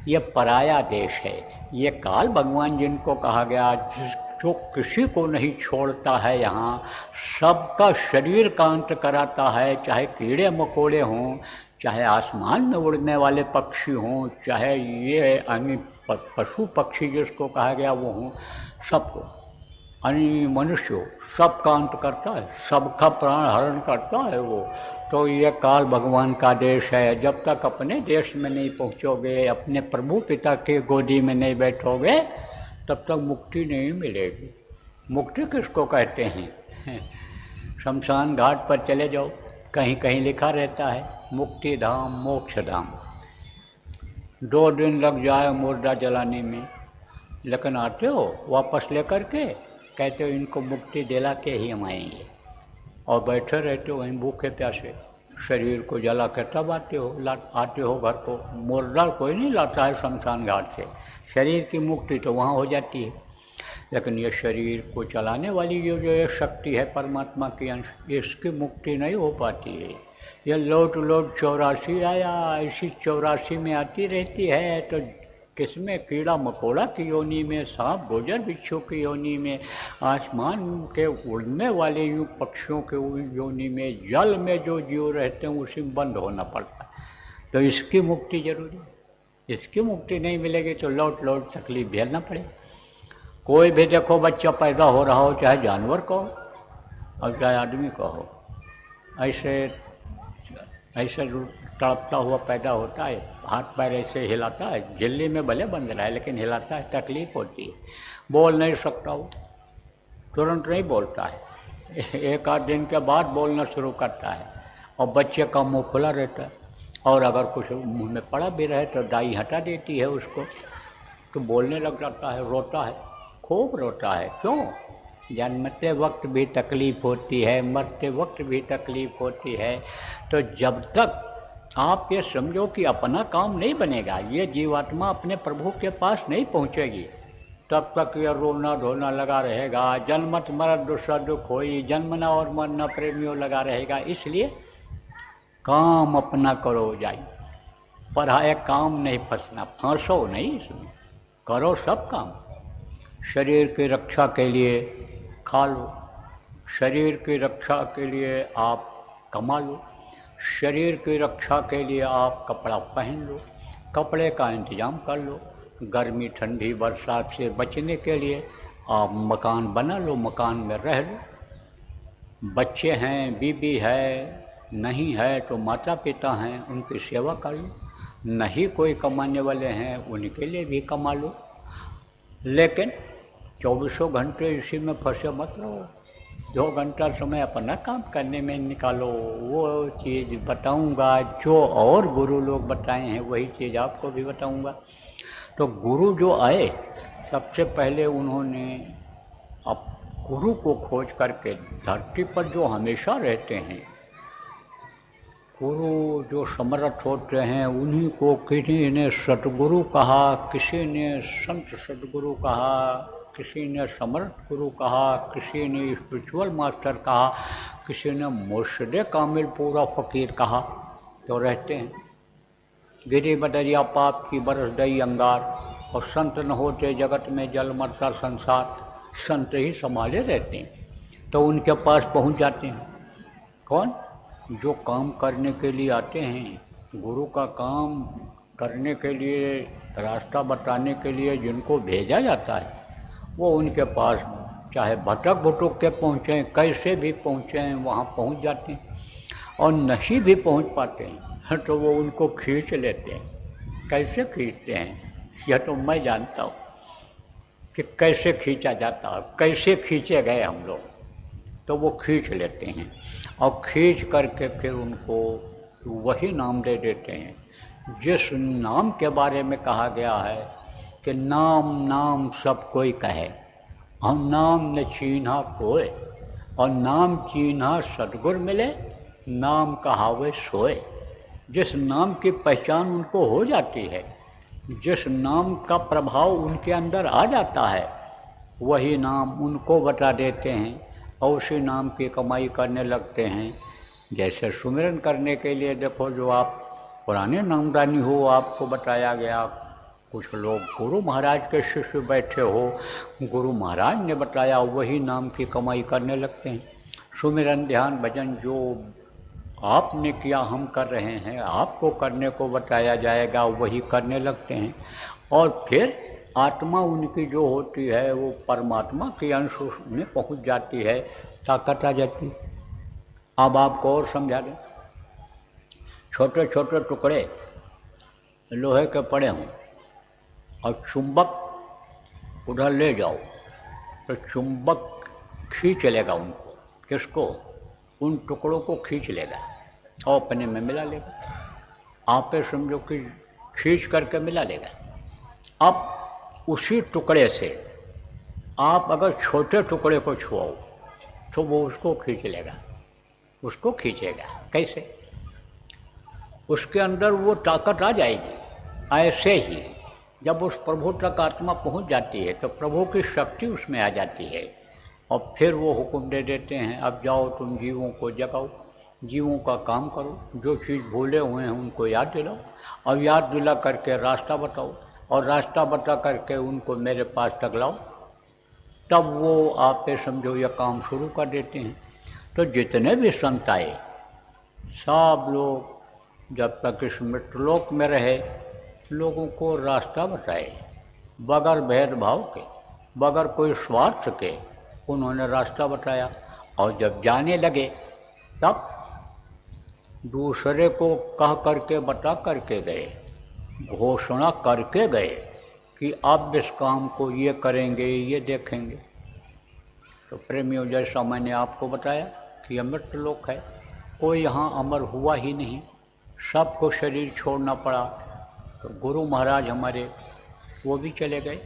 ये पराया देश है। ये काल भगवान जिनको कहा गया, जो किसी को नहीं छोड़ता है, यहाँ सबका शरीर का अंत कराता है, चाहे कीड़े मकोड़े हों, चाहे आसमान में उड़ने वाले पक्षी हों, चाहे ये अन्य पशु पक्षी जिसको कहा गया वो हों, सबको, अन्य मनुष्य हो, सबका अंत करता है, सबका प्राण हरण करता है वो। तो ये काल भगवान का देश है। जब तक अपने देश में नहीं पहुँचोगे, अपने प्रभु पिता के गोदी में नहीं बैठोगे, तब तक मुक्ति नहीं मिलेगी। मुक्ति किसको कहते हैं? शमशान घाट पर चले जाओ, कहीं कहीं लिखा रहता है मुक्ति धाम मोक्ष धाम। 2 दिन लग जाए मुर्दा जलाने में, लेकिन आते हो वापस लेकर के, कहते हो इनको मुक्ति दिला के ही हम आएंगे, और बैठे रहते हो वहीं भूखे प्यासे, शरीर को जला कर तब आते हो घर को। मुर्दा कोई नहीं लाता है शमशान घाट से, शरीर की मुक्ति तो वहाँ हो जाती है। लेकिन ये शरीर को चलाने वाली जो ये शक्ति है परमात्मा की अंश, इसकी मुक्ति नहीं हो पाती है। ये लौट 84 आया, ऐसी 84 में आती रहती है। तो किसमें? कीड़ा मकोड़ा की योनि में, सांप गोजर बिच्छू की योनि में, आसमान के उड़ने वाले यूँ पक्षियों के योनि में, जल में जो जीव रहते हैं उसी में बंद होना पड़ता है। तो इसकी मुक्ति जरूरी है। इसकी मुक्ति नहीं मिलेगी तो लौट तकलीफ झेलना पड़ेगा। कोई भी देखो बच्चा पैदा हो रहा हो, चाहे जानवर का हो और चाहे आदमी का हो, ऐसे तड़पता हुआ पैदा होता है, हाथ पैर ऐसे हिलाता है, झिल्ली में भले बंद रहा है लेकिन हिलाता है, तकलीफ होती है। बोल नहीं सकता वो, तुरंत नहीं बोलता है, 1 आध दिन के बाद बोलना शुरू करता है, और बच्चे का मुंह खुला रहता है, और अगर कुछ मुंह में पड़ा भी रहे तो दाई हटा देती है उसको, तो बोलने लग जाता है, रोता है, खूब रोता है। क्यों? जन्मते वक्त भी तकलीफ़ होती है, मरते वक्त भी तकलीफ़ होती है। तो जब तक आप ये समझो कि अपना काम नहीं बनेगा, ये जीवात्मा अपने प्रभु के पास नहीं पहुँचेगी, तब तक ये रोना धोना लगा रहेगा। जन्मत मरत दूसरा दुख होई, जन्मना और मरना प्रेमियों लगा रहेगा। इसलिए काम अपना करो जाइए, पढ़ाए काम नहीं फंसना, फंसो नहीं इसमें, करो सब काम। शरीर की रक्षा के लिए खा लो, शरीर की रक्षा के लिए आप कमा लो, शरीर की रक्षा के लिए आप कपड़ा पहन लो, कपड़े का इंतज़ाम कर लो, गर्मी ठंडी बरसात से बचने के लिए आप मकान बना लो, मकान में रह लो। बच्चे हैं, बीबी है, नहीं है तो माता पिता हैं, उनकी सेवा कर लो। नहीं कोई कमाने वाले हैं, उनके लिए भी कमा लो। लेकिन 24 घंटे इसी में फंसे मत रहो। 2 घंटा समय अपना काम करने में निकालो। वो चीज़ बताऊंगा जो और गुरु लोग बताए हैं, वही चीज़ आपको भी बताऊंगा। तो गुरु जो आए, सबसे पहले उन्होंने अब गुरु को खोज करके धरती पर जो हमेशा रहते हैं, गुरु जो समर्थ होते हैं, उन्हीं को किसी ने सतगुरु कहा, किसी ने संत सतगुरु कहा, किसी ने समर्थ गुरु कहा, किसी ने स्पिरिचुअल मास्टर कहा, किसी ने मुर्शिद कामिल पूरा फ़कीर कहा। तो रहते हैं गिरी बदरिया पाप की बरस दई अंगार, और संत न होते जगत में जल मरता संसार। संत ही संभाले रहते हैं, तो उनके पास पहुंच जाते हैं। कौन? जो काम करने के लिए आते हैं, गुरु का काम करने के लिए, रास्ता बताने के लिए जिनको भेजा जाता है, वो उनके पास चाहे भटक भुटक के पहुँचें, कैसे भी पहुँचें, वहाँ पहुँच जाते हैं। और नहीं भी पहुँच पाते हैं तो वो उनको खींच लेते हैं। कैसे खींचते हैं यह तो मैं जानता हूँ कि कैसे खींचा जाता है, कैसे खींचे गए हम लोग। तो वो खींच लेते हैं, और खींच करके फिर उनको वही नाम दे देते हैं जिस नाम के बारे में कहा गया है कि नाम नाम सब कोई कहे, और नाम न चीन्हा कोय, और नाम चीन्हा सतगुर मिले, नाम कहावे सोए। जिस नाम की पहचान उनको हो जाती है, जिस नाम का प्रभाव उनके अंदर आ जाता है, वही नाम उनको बता देते हैं, और उसी नाम की कमाई करने लगते हैं। जैसे सुमिरन करने के लिए देखो, जो आप पुराने नामदानी हो, आपको बताया गया कुछ लोग गुरु महाराज के शिष्य बैठे हो, गुरु महाराज ने बताया वही नाम की कमाई करने लगते हैं। सुमिरन ध्यान भजन जो आपने किया हम कर रहे हैं, आपको करने को बताया जाएगा वही करने लगते हैं, और फिर आत्मा उनकी जो होती है वो परमात्मा के अंश में पहुंच जाती है, ताकत आ जाती है। अब आपको और समझा दें, छोटे छोटे टुकड़े लोहे के पड़े हों और चुंबक उधर ले जाओ तो चुंबक खींच लेगा उनको, किसको? उन टुकड़ों को खींच लेगा और अपने में मिला लेगा। आप समझो कि खींच करके मिला लेगा। अब उसी टुकड़े से आप अगर छोटे टुकड़े को छुआओ तो वो उसको खींच लेगा, उसको खींचेगा। कैसे? उसके अंदर वो ताकत आ जाएगी। ऐसे ही जब उस प्रभु तक आत्मा पहुंच जाती है तो प्रभु की शक्ति उसमें आ जाती है, और फिर वो हुक्म दे देते हैं, अब जाओ तुम जीवों को जगाओ, जीवों का काम करो, जो चीज़ भूले हुए हैं उनको याद दिलाओ, और याद दिला करके रास्ता बताओ, और रास्ता बता करके उनको मेरे पास तक लाओ। तब वो आप पे समझो ये काम शुरू कर देते हैं। तो जितने भी संत आए सब लोग जब तक इस मृतलोक में रहे लोगों को रास्ता बताए, बगैर भेदभाव के, बगैर कोई स्वार्थ के उन्होंने रास्ता बताया। और जब जाने लगे तब दूसरे को कह करके बता करके गए, घोषणा करके गए कि अब इस काम को ये करेंगे, ये देखेंगे। तो प्रेमियों, जैसा मैंने आपको बताया कि अमृत लोक है, कोई यहाँ अमर हुआ ही नहीं, सबको शरीर छोड़ना पड़ा। तो गुरु महाराज हमारे वो भी चले गए,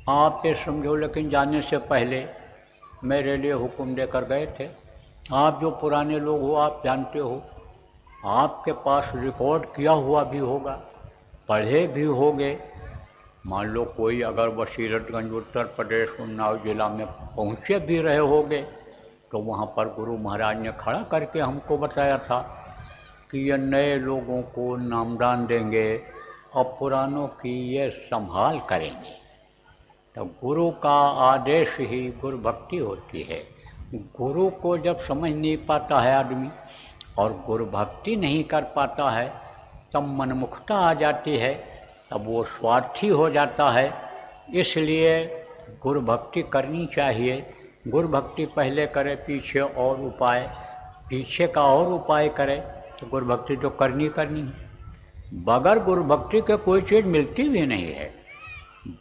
आप ये समझो। लेकिन जाने से पहले मेरे लिए हुक्म देकर गए थे। आप जो पुराने लोग हो आप जानते हो, आपके पास रिकॉर्ड किया हुआ भी होगा, पढ़े भी होंगे। मान लो कोई अगर बशीरतगंज उत्तर प्रदेश उन्नाव जिला में पहुँचे भी रहे होंगे तो वहाँ पर गुरु महाराज ने खड़ा करके हमको बताया था कि ये नए लोगों को नामदान देंगे और पुरानों की ये संभाल करेंगे। तो गुरु का आदेश ही गुरु भक्ति होती है। गुरु को जब समझ नहीं पाता है आदमी और गुरु भक्ति नहीं कर पाता है तब मनमुखता आ जाती है, तब वो स्वार्थी हो जाता है। इसलिए गुरु भक्ति करनी चाहिए। गुरु भक्ति पहले करे, पीछे और उपाय, पीछे का और उपाय करे, तो गुरु भक्ति तो करनी है। बगैर गुरु भक्ति के कोई चीज़ मिलती भी नहीं है।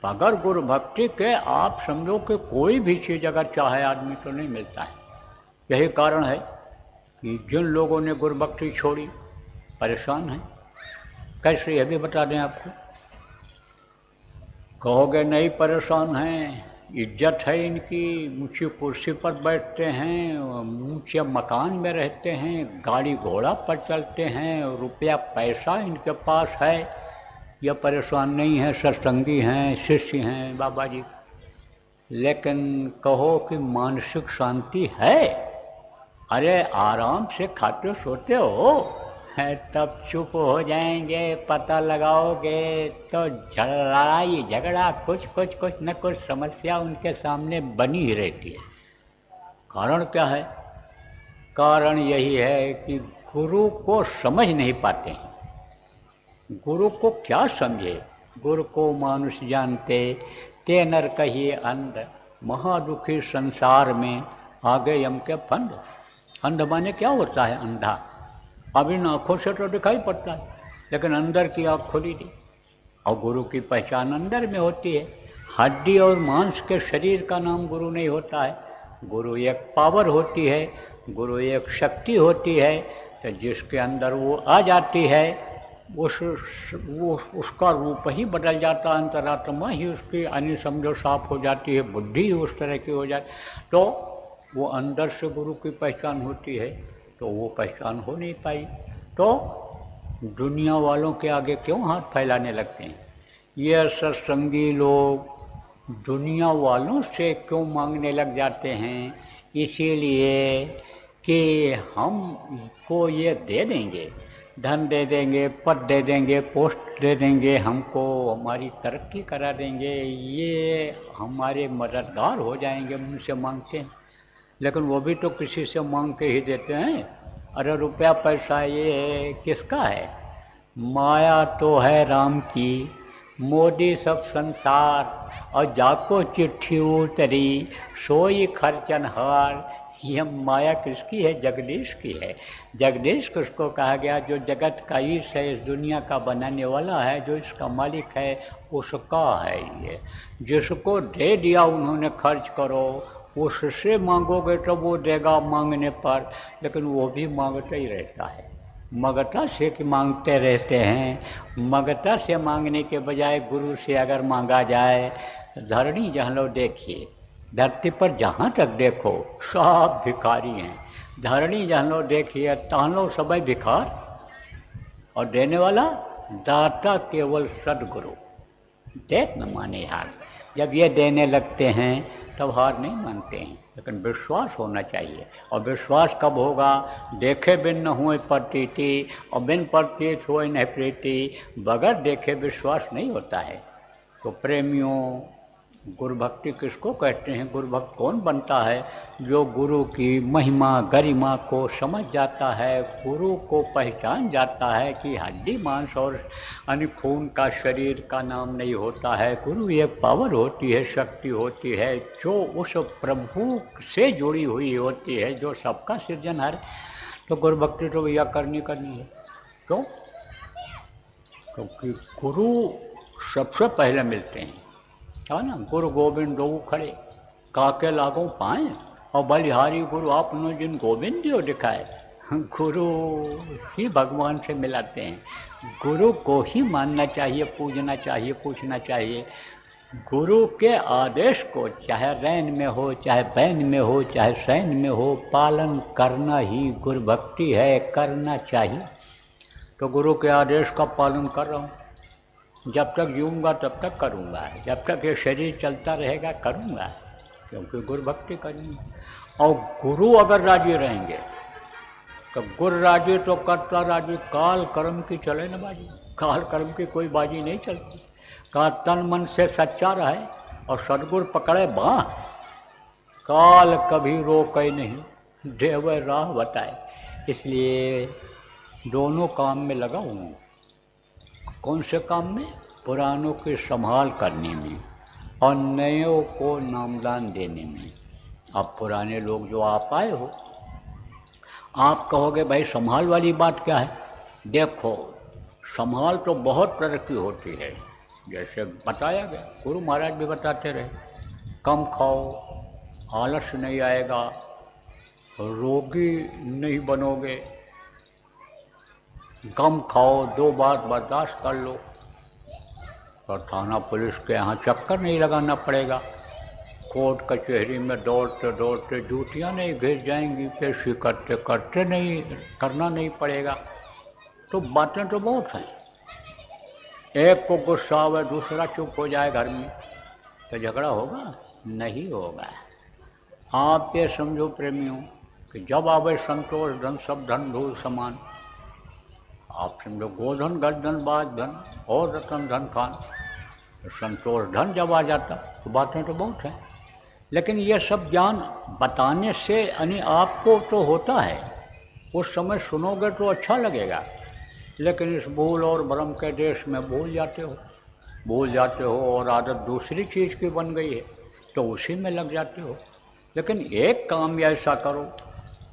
बगैर गुरु भक्ति के आप समझो कि कोई भी चीज़ अगर चाहे आदमी तो नहीं मिलता है। यही कारण है कि जिन लोगों ने गुरु भक्ति छोड़ी परेशान हैं। कैसे यह भी बता दें आपको। कहोगे नहीं परेशान हैं, इज्जत है इनकी, ऊँची कुर्सी पर बैठते हैं, ऊँचे मकान में रहते हैं, गाड़ी घोड़ा पर चलते हैं, रुपया पैसा इनके पास है, यह परेशान नहीं है, सत्संगी हैं, शिष्य हैं बाबा जी। लेकिन कहो कि मानसिक शांति है, अरे आराम से खाते सोते हो, है तब चुप हो जाएंगे, पता लगाओगे तो लड़ाई झगड़ा कुछ न कुछ समस्या उनके सामने बनी ही रहती है। कारण क्या है? कारण यही है कि गुरु को समझ नहीं पाते हैं। गुरु को क्या समझे? गुरु को मानुष जानते, ते नर कहिए अंध, महादुखी संसार में आगे यम के फंद। अंध माने क्या होता है? अंधा। अब इन आँखों से तो दिखाई पड़ता है, लेकिन अंदर की आँख खुली नहीं। और गुरु की पहचान अंदर में होती है। हड्डी और मांस के शरीर का नाम गुरु नहीं होता है। गुरु एक पावर होती है, गुरु एक शक्ति होती है। तो जिसके अंदर वो आ जाती है उसका रूप ही बदल जाता है, अंतरात्मा ही उसकी यानी समझो साफ हो जाती है, बुद्धि ही उस तरह की हो जाती। तो वो अंदर से गुरु की पहचान होती है, तो वो पहचान हो नहीं पाई। तो दुनिया वालों के आगे क्यों हाथ फैलाने लगते हैं? ये सत्संगी लोग दुनिया वालों से क्यों मांगने लग जाते हैं? इसीलिए कि हमको ये दे देंगे, धन दे देंगे, पद दे देंगे, पोस्ट दे देंगे, हमको हमारी तरक्की करा देंगे, ये हमारे मददगार हो जाएंगे, उनसे मांगते हैं। लेकिन वो भी तो किसी से मांग के ही देते हैं। अरे रुपया पैसा ये किसका है? माया तो है राम की, मोदी सब संसार, और जाको चिट्ठी उतरी सोई खर्चनहार। यह माया किसकी है? जगदीश की है। जगदीश किसको कहा गया? जो जगत का ईश है, इस दुनिया का बनाने वाला है, जो इसका मालिक है, उसका है ये। जिसको दे दिया उन्होंने, खर्च करो, उससे मांगोगे तो वो देगा मांगने पर, लेकिन वो भी मांगता ही रहता है। मगता से कि मांगते रहते हैं। मगता से मांगने के बजाय गुरु से अगर मांगा जाए, धरणी जहाँ लो देखिए, धरती पर जहाँ तक देखो सब भिखारी हैं। धरणी जहाँ लो देखिए, तहाँ लो सब भिखार, और देने वाला दाता केवल सदगुरु। देख न माने हार। जब ये देने लगते हैं तब हार नहीं मानते हैं, लेकिन विश्वास होना चाहिए। और विश्वास कब होगा? देखे बिन न हुए प्रतीति, और बिन प्रतीत हुए न प्रीति। बगैर देखे विश्वास नहीं होता है। तो प्रेमियों, गुरु भक्ति किसको कहते हैं? गुरु भक्त कौन बनता है? जो गुरु की महिमा गरिमा को समझ जाता है, गुरु को पहचान जाता है कि हड्डी मांस और अन्य खून का शरीर का नाम नहीं होता है। गुरु एक पावर होती है, शक्ति होती है, जो उस प्रभु से जुड़ी हुई होती है, जो सबका सृजनहार। तो गुरु भक्ति तो भैया करनी है। क्यों? क्योंकि गुरु सबसे पहले मिलते हैं, है ना। गुरु गोविंद दो खड़े, काके लागो पाए, और बलिहारी गुरु आपने जिन गोविंद दियो दिखाए। गुरु ही भगवान से मिलाते हैं। गुरु को ही मानना चाहिए, पूजना चाहिए, पूछना चाहिए। गुरु के आदेश को, चाहे रैन में हो, चाहे बैन में हो, चाहे सैन में हो, पालन करना ही गुरु भक्ति है, करना चाहिए। तो गुरु के आदेश का पालन कर रहा हूँ। जब तक जीऊँगा तब तक करूँगा, जब तक ये शरीर चलता रहेगा करूँगा, क्योंकि गुरु भक्ति करनी। और गुरु अगर राजी रहेंगे तो गुरु राजी तो करता राजी। काल कर्म की चले न बाजी, काल कर्म की कोई बाजी नहीं चलती। का तन मन से सच्चा रहे और सदगुरु पकड़े बाँह, काल कभी रोके नहीं, देव राह बताए। इसलिए दोनों काम में लगा हूँ। कौन से काम में? पुरानों की संभाल करने में और नयों को नामदान देने में। अब पुराने लोग जो आप आए हो, आप कहोगे भाई संभाल वाली बात क्या है? देखो, संभाल तो बहुत तरह की होती है, जैसे बताया गया, गुरु महाराज भी बताते रहे। कम खाओ, आलस नहीं आएगा, रोगी नहीं बनोगे। कम खाओ, 2 बार बर्दाश्त कर लो, और थाना पुलिस के यहाँ चक्कर नहीं लगाना पड़ेगा। कोर्ट कचहरी में दौड़ते दौड़ते ड्यूटियाँ नहीं घिस जाएंगी, पेशी करते करते नहीं करना नहीं पड़ेगा। तो बातें तो बहुत हैं। एक को गुस्सा आवे, दूसरा चुप हो जाए घर में, तो झगड़ा होगा? नहीं होगा। आप ये समझो प्रेमियों कि जब आवे संतोष धन, सब धन धूल समान। आप समझो गोधन गर्दन बाज धन और रतन धन खान। तो संतोष धन जब आ जाता तो बातें तो बहुत हैं, लेकिन ये सब ज्ञान बताने से यानी आपको तो होता है, उस समय सुनोगे तो अच्छा लगेगा, लेकिन इस भूल और भ्रम के देश में भूल जाते हो और आदत दूसरी चीज़ की बन गई है, तो उसी में लग जाते हो। लेकिन एक काम ऐसा करो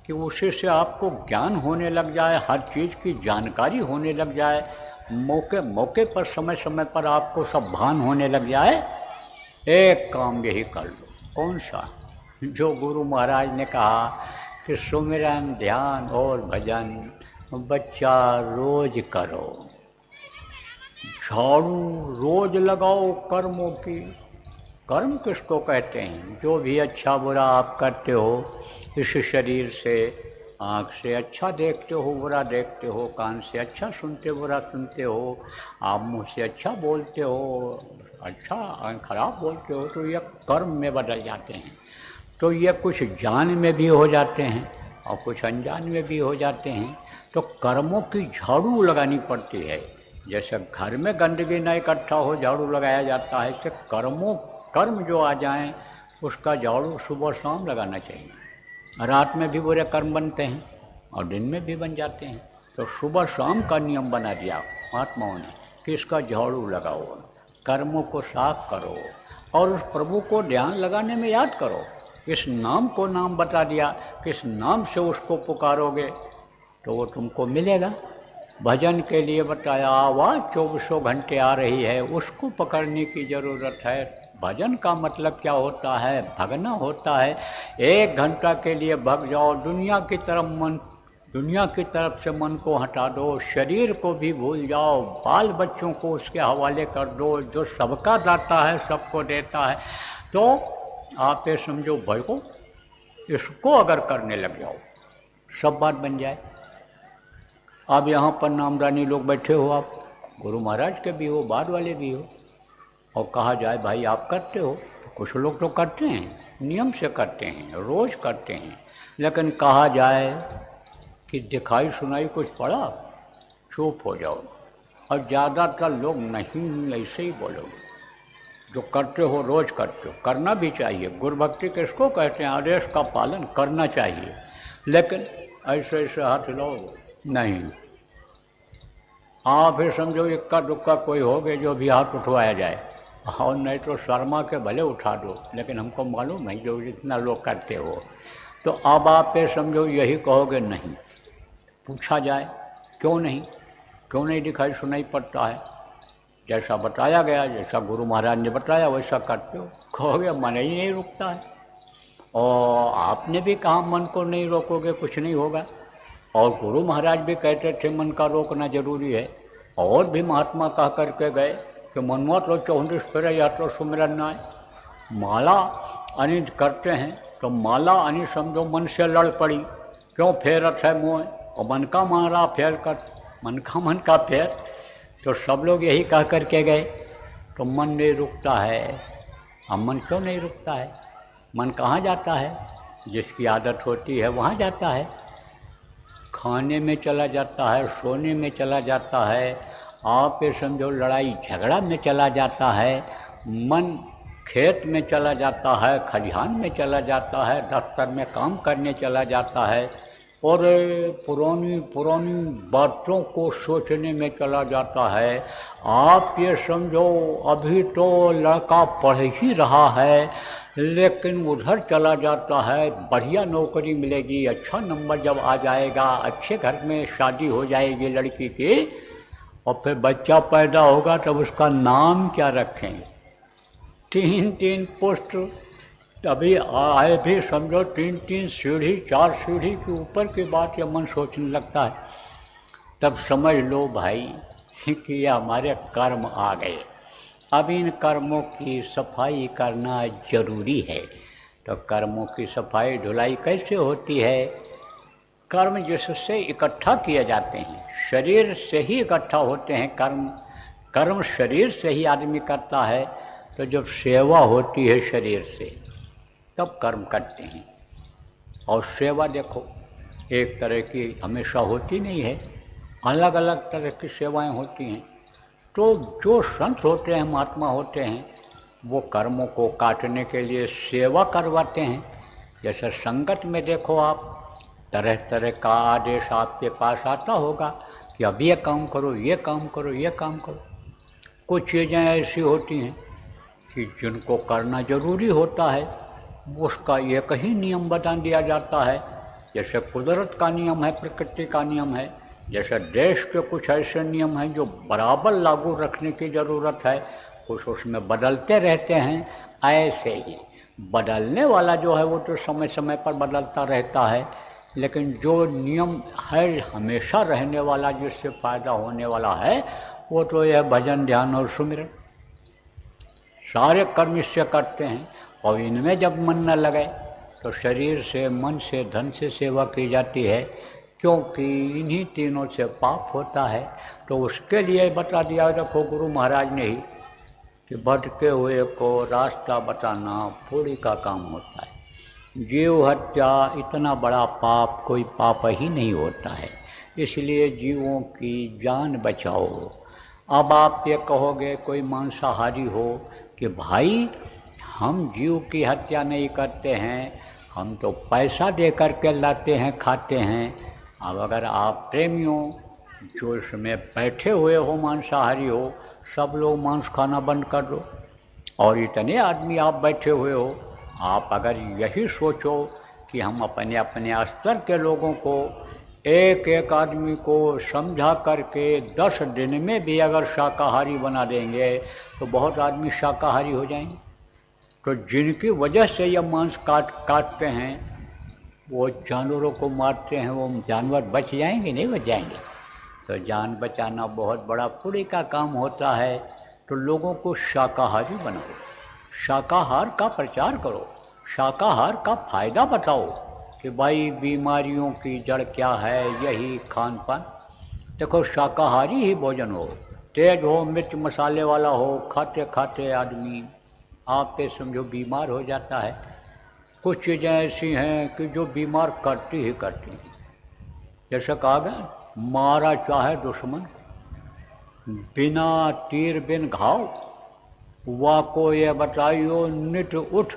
कि उसी से आपको ज्ञान होने लग जाए, हर चीज़ की जानकारी होने लग जाए, मौके मौके पर समय समय पर आपको सब भान होने लग जाए। एक काम यही कर लो। कौन सा? जो गुरु महाराज ने कहा कि सुमिरन, ध्यान और भजन बच्चा रोज करो। झाड़ू रोज लगाओ कर्मों की। कर्म किसको कहते हैं? जो भी अच्छा बुरा आप करते हो इस शरीर से, आँख से अच्छा देखते हो, बुरा देखते हो, कान से अच्छा सुनते, बुरा सुनते हो, आप मुँह से अच्छा बोलते हो, अच्छा खराब बोलते हो, तो ये कर्म में बदल जाते हैं। तो ये कुछ जान में भी हो जाते हैं, और कुछ अनजान में भी हो जाते हैं। तो कर्मों की झाड़ू लगानी पड़ती है। जैसे घर में गंदगी न इकट्ठा हो झाड़ू लगाया जाता है, इससे कर्म जो आ जाएं उसका झाड़ू सुबह शाम लगाना चाहिए। रात में भी बुरे कर्म बनते हैं और दिन में भी बन जाते हैं, तो सुबह शाम का नियम बना दिया महात्माओं ने कि इसका झाड़ू लगाओ, कर्मों को साफ करो और उस प्रभु को ध्यान लगाने में याद करो। इस नाम को नाम बता दिया, किस नाम से उसको पुकारोगे तो वो तुमको मिलेगा। भजन के लिए बताया, आवाज़ 24 घंटे आ रही है, उसको पकड़ने की ज़रूरत है। भजन का मतलब क्या होता है? भगना होता है। 1 घंटा के लिए भग जाओ, दुनिया की तरफ से मन को हटा दो, शरीर को भी भूल जाओ, बाल बच्चों को उसके हवाले कर दो, जो सबका दाता है सबको देता है। तो आप ये समझो भाई को, इसको अगर करने लग जाओ सब बात बन जाए। अब यहाँ पर नामदानी लोग बैठे हो, आप गुरु महाराज के भी हो, बाद वाले भी हो, और कहा जाए भाई आप करते हो, तो कुछ लोग तो करते हैं, नियम से करते हैं, रोज़ करते हैं। लेकिन कहा जाए कि दिखाई सुनाई कुछ पड़ा, चुप हो जाओ। और ज़्यादातर लोग नहीं, ऐसे ही बोलोगे। जो करते हो रोज़ करते हो, करना भी चाहिए। गुरु भक्ति किसको कहते हैं? आदेश का पालन करना चाहिए। लेकिन ऐसे ऐसे हाथ हिलाओगे नहीं। आप फिर समझो इक्का दुक्का कोई हो गए जो भी हाथ उठवाया जाए, और नहीं तो शर्मा के भले उठा दो, लेकिन हमको मालूम है जो जितना लोग करते हो। तो अब आप ये समझो यही कहोगे नहीं। पूछा जाए क्यों नहीं दिखाई सुनाई पड़ता है? जैसा बताया गया, जैसा गुरु महाराज ने बताया वैसा करते हो। कहोगे मन ही नहीं रुकता है, और आपने भी कहा मन को नहीं रोकोगे कुछ नहीं होगा। और गुरु महाराज भी कहते थे मन का रोकना जरूरी है। और भी महात्मा कह करके गए कि मनवा तो 34 फेरा या तो सुमिरन ना है। माला अनित करते हैं तो माला अनित समझो मन से लड़ पड़ी, क्यों फेरत है मोह, और मन का माला फेर कर, मन का फेर। तो सब लोग यही कह करके गए। तो मन नहीं रुकता है। अब मन क्यों नहीं रुकता है? मन कहाँ जाता है? जिसकी आदत होती है वहाँ जाता है। खाने में चला जाता है, सोने में चला जाता है, आप ये समझो लड़ाई झगड़ा में चला जाता है। मन खेत में चला जाता है, खलिहान में चला जाता है, दफ्तर में काम करने चला जाता है, और पुरानी बातों को सोचने में चला जाता है। आप ये समझो अभी तो लड़का पढ़ ही रहा है, लेकिन उधर चला जाता है, बढ़िया नौकरी मिलेगी, अच्छा नंबर जब आ जाएगा, अच्छे घर में शादी हो जाएगी लड़की की, और फिर बच्चा पैदा होगा तब उसका नाम क्या रखें? 3 पुत्र तभी आए भी समझो 3 सीढ़ी 4 सीढ़ी के ऊपर की बात या मन सोचने लगता है। तब समझ लो भाई कि ये हमारे कर्म आ गए। अब इन कर्मों की सफाई करना जरूरी है। तो कर्मों की सफाई धुलाई कैसे होती है? कर्म जिससे इकट्ठा किए जाते हैं, शरीर से ही इकट्ठा होते हैं कर्म शरीर से ही आदमी करता है। तो जब सेवा होती है शरीर से तब कर्म करते हैं। और सेवा देखो एक तरह की हमेशा होती नहीं है, अलग अलग तरह की सेवाएं होती हैं। तो जो संत होते हैं, महात्मा होते हैं, वो कर्मों को काटने के लिए सेवा करवाते हैं। जैसे संगत में देखो आप, तरह तरह का आदेश आपके पास आता होगा कि अब ये काम करो, ये काम करो, ये काम करो। कुछ चीज़ें ऐसी होती हैं कि जिनको करना जरूरी होता है, उसका एक ही नियम बता दिया जाता है। जैसे कुदरत का नियम है, प्रकृति का नियम है, जैसे देश के कुछ ऐसे नियम हैं जो बराबर लागू रखने की ज़रूरत है, कुछ उसमें बदलते रहते हैं। ऐसे ही बदलने वाला जो है वो तो समय समय पर बदलता रहता है, लेकिन जो नियम है हमेशा रहने वाला, जिससे फ़ायदा होने वाला है, वो तो यह भजन ध्यान और सुमिरन। सारे कर्म इससे करते हैं। और इनमें जब मन न लगे तो शरीर से, मन से, धन से सेवा की जाती है, क्योंकि इन्हीं तीनों से पाप होता है। तो उसके लिए बता दिया रखो गुरु महाराज ने ही कि भटके हुए को रास्ता बताना पूरी का काम होता है। जीव हत्या इतना बड़ा पाप कोई पाप ही नहीं होता है, इसलिए जीवों की जान बचाओ। अब आप ये कहोगे कोई मांसाहारी हो कि भाई हम जीव की हत्या नहीं करते हैं, हम तो पैसा दे कर के लाते हैं खाते हैं। अब अगर आप प्रेमियों जो इसमें बैठे हुए हो मांसाहारी हो, सब लोग मांस खाना बंद कर दो। और इतने आदमी आप बैठे हुए हो, आप अगर यही सोचो कि हम अपने अपने स्तर के लोगों को एक एक आदमी को समझा करके 10 दिन में भी अगर शाकाहारी बना देंगे तो बहुत आदमी शाकाहारी हो जाएंगे। तो जिनकी वजह से ये मांस काटते हैं, वो जानवरों को मारते हैं, वो जानवर बच जाएंगे नहीं बच जाएंगे। तो जान बचाना बहुत बड़ा पुण्य का काम होता है। तो लोगों को शाकाहारी बनाओ, शाकाहार का प्रचार करो, शाकाहार का फ़ायदा बताओ कि भाई बीमारियों की जड़ क्या है, यही खान पान। देखो शाकाहारी ही भोजन हो, तेज हो, मिर्च मसाले वाला हो, खाते खाते आदमी आप पे समझो बीमार हो जाता है। कुछ चीज़ें ऐसी हैं कि जो बीमार करती ही करती हैं। जैसे कहा गया, मारा चाहे दुश्मन बिना तीर बिन घाव, वाको ये बताइयो नित उठ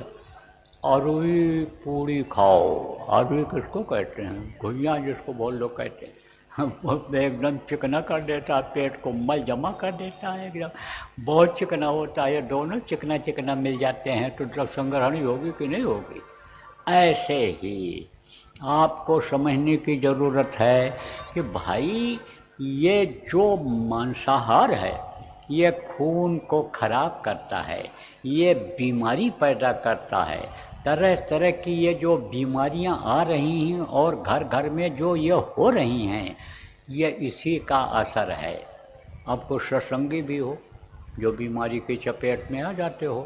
अरुई पूड़ी खाओ। अरुई किसको कहते हैं? घुइयाँ जिसको बहुत लोग कहते हैं। वो एकदम चिकना कर देता है, पेट को मल जमा कर देता है, एकदम बहुत चिकना होता है। ये दोनों चिकना चिकना मिल जाते हैं तो जब संग्रहणी होगी कि नहीं होगी। ऐसे ही आपको समझने की ज़रूरत है कि भाई ये जो मांसाहार है ये खून को खराब करता है, ये बीमारी पैदा करता है। तरह तरह की ये जो बीमारियां आ रही हैं और घर घर में जो ये हो रही हैं, ये इसी का असर है। अब कुछ सत्संगी भी हो जो बीमारी की चपेट में आ जाते हो,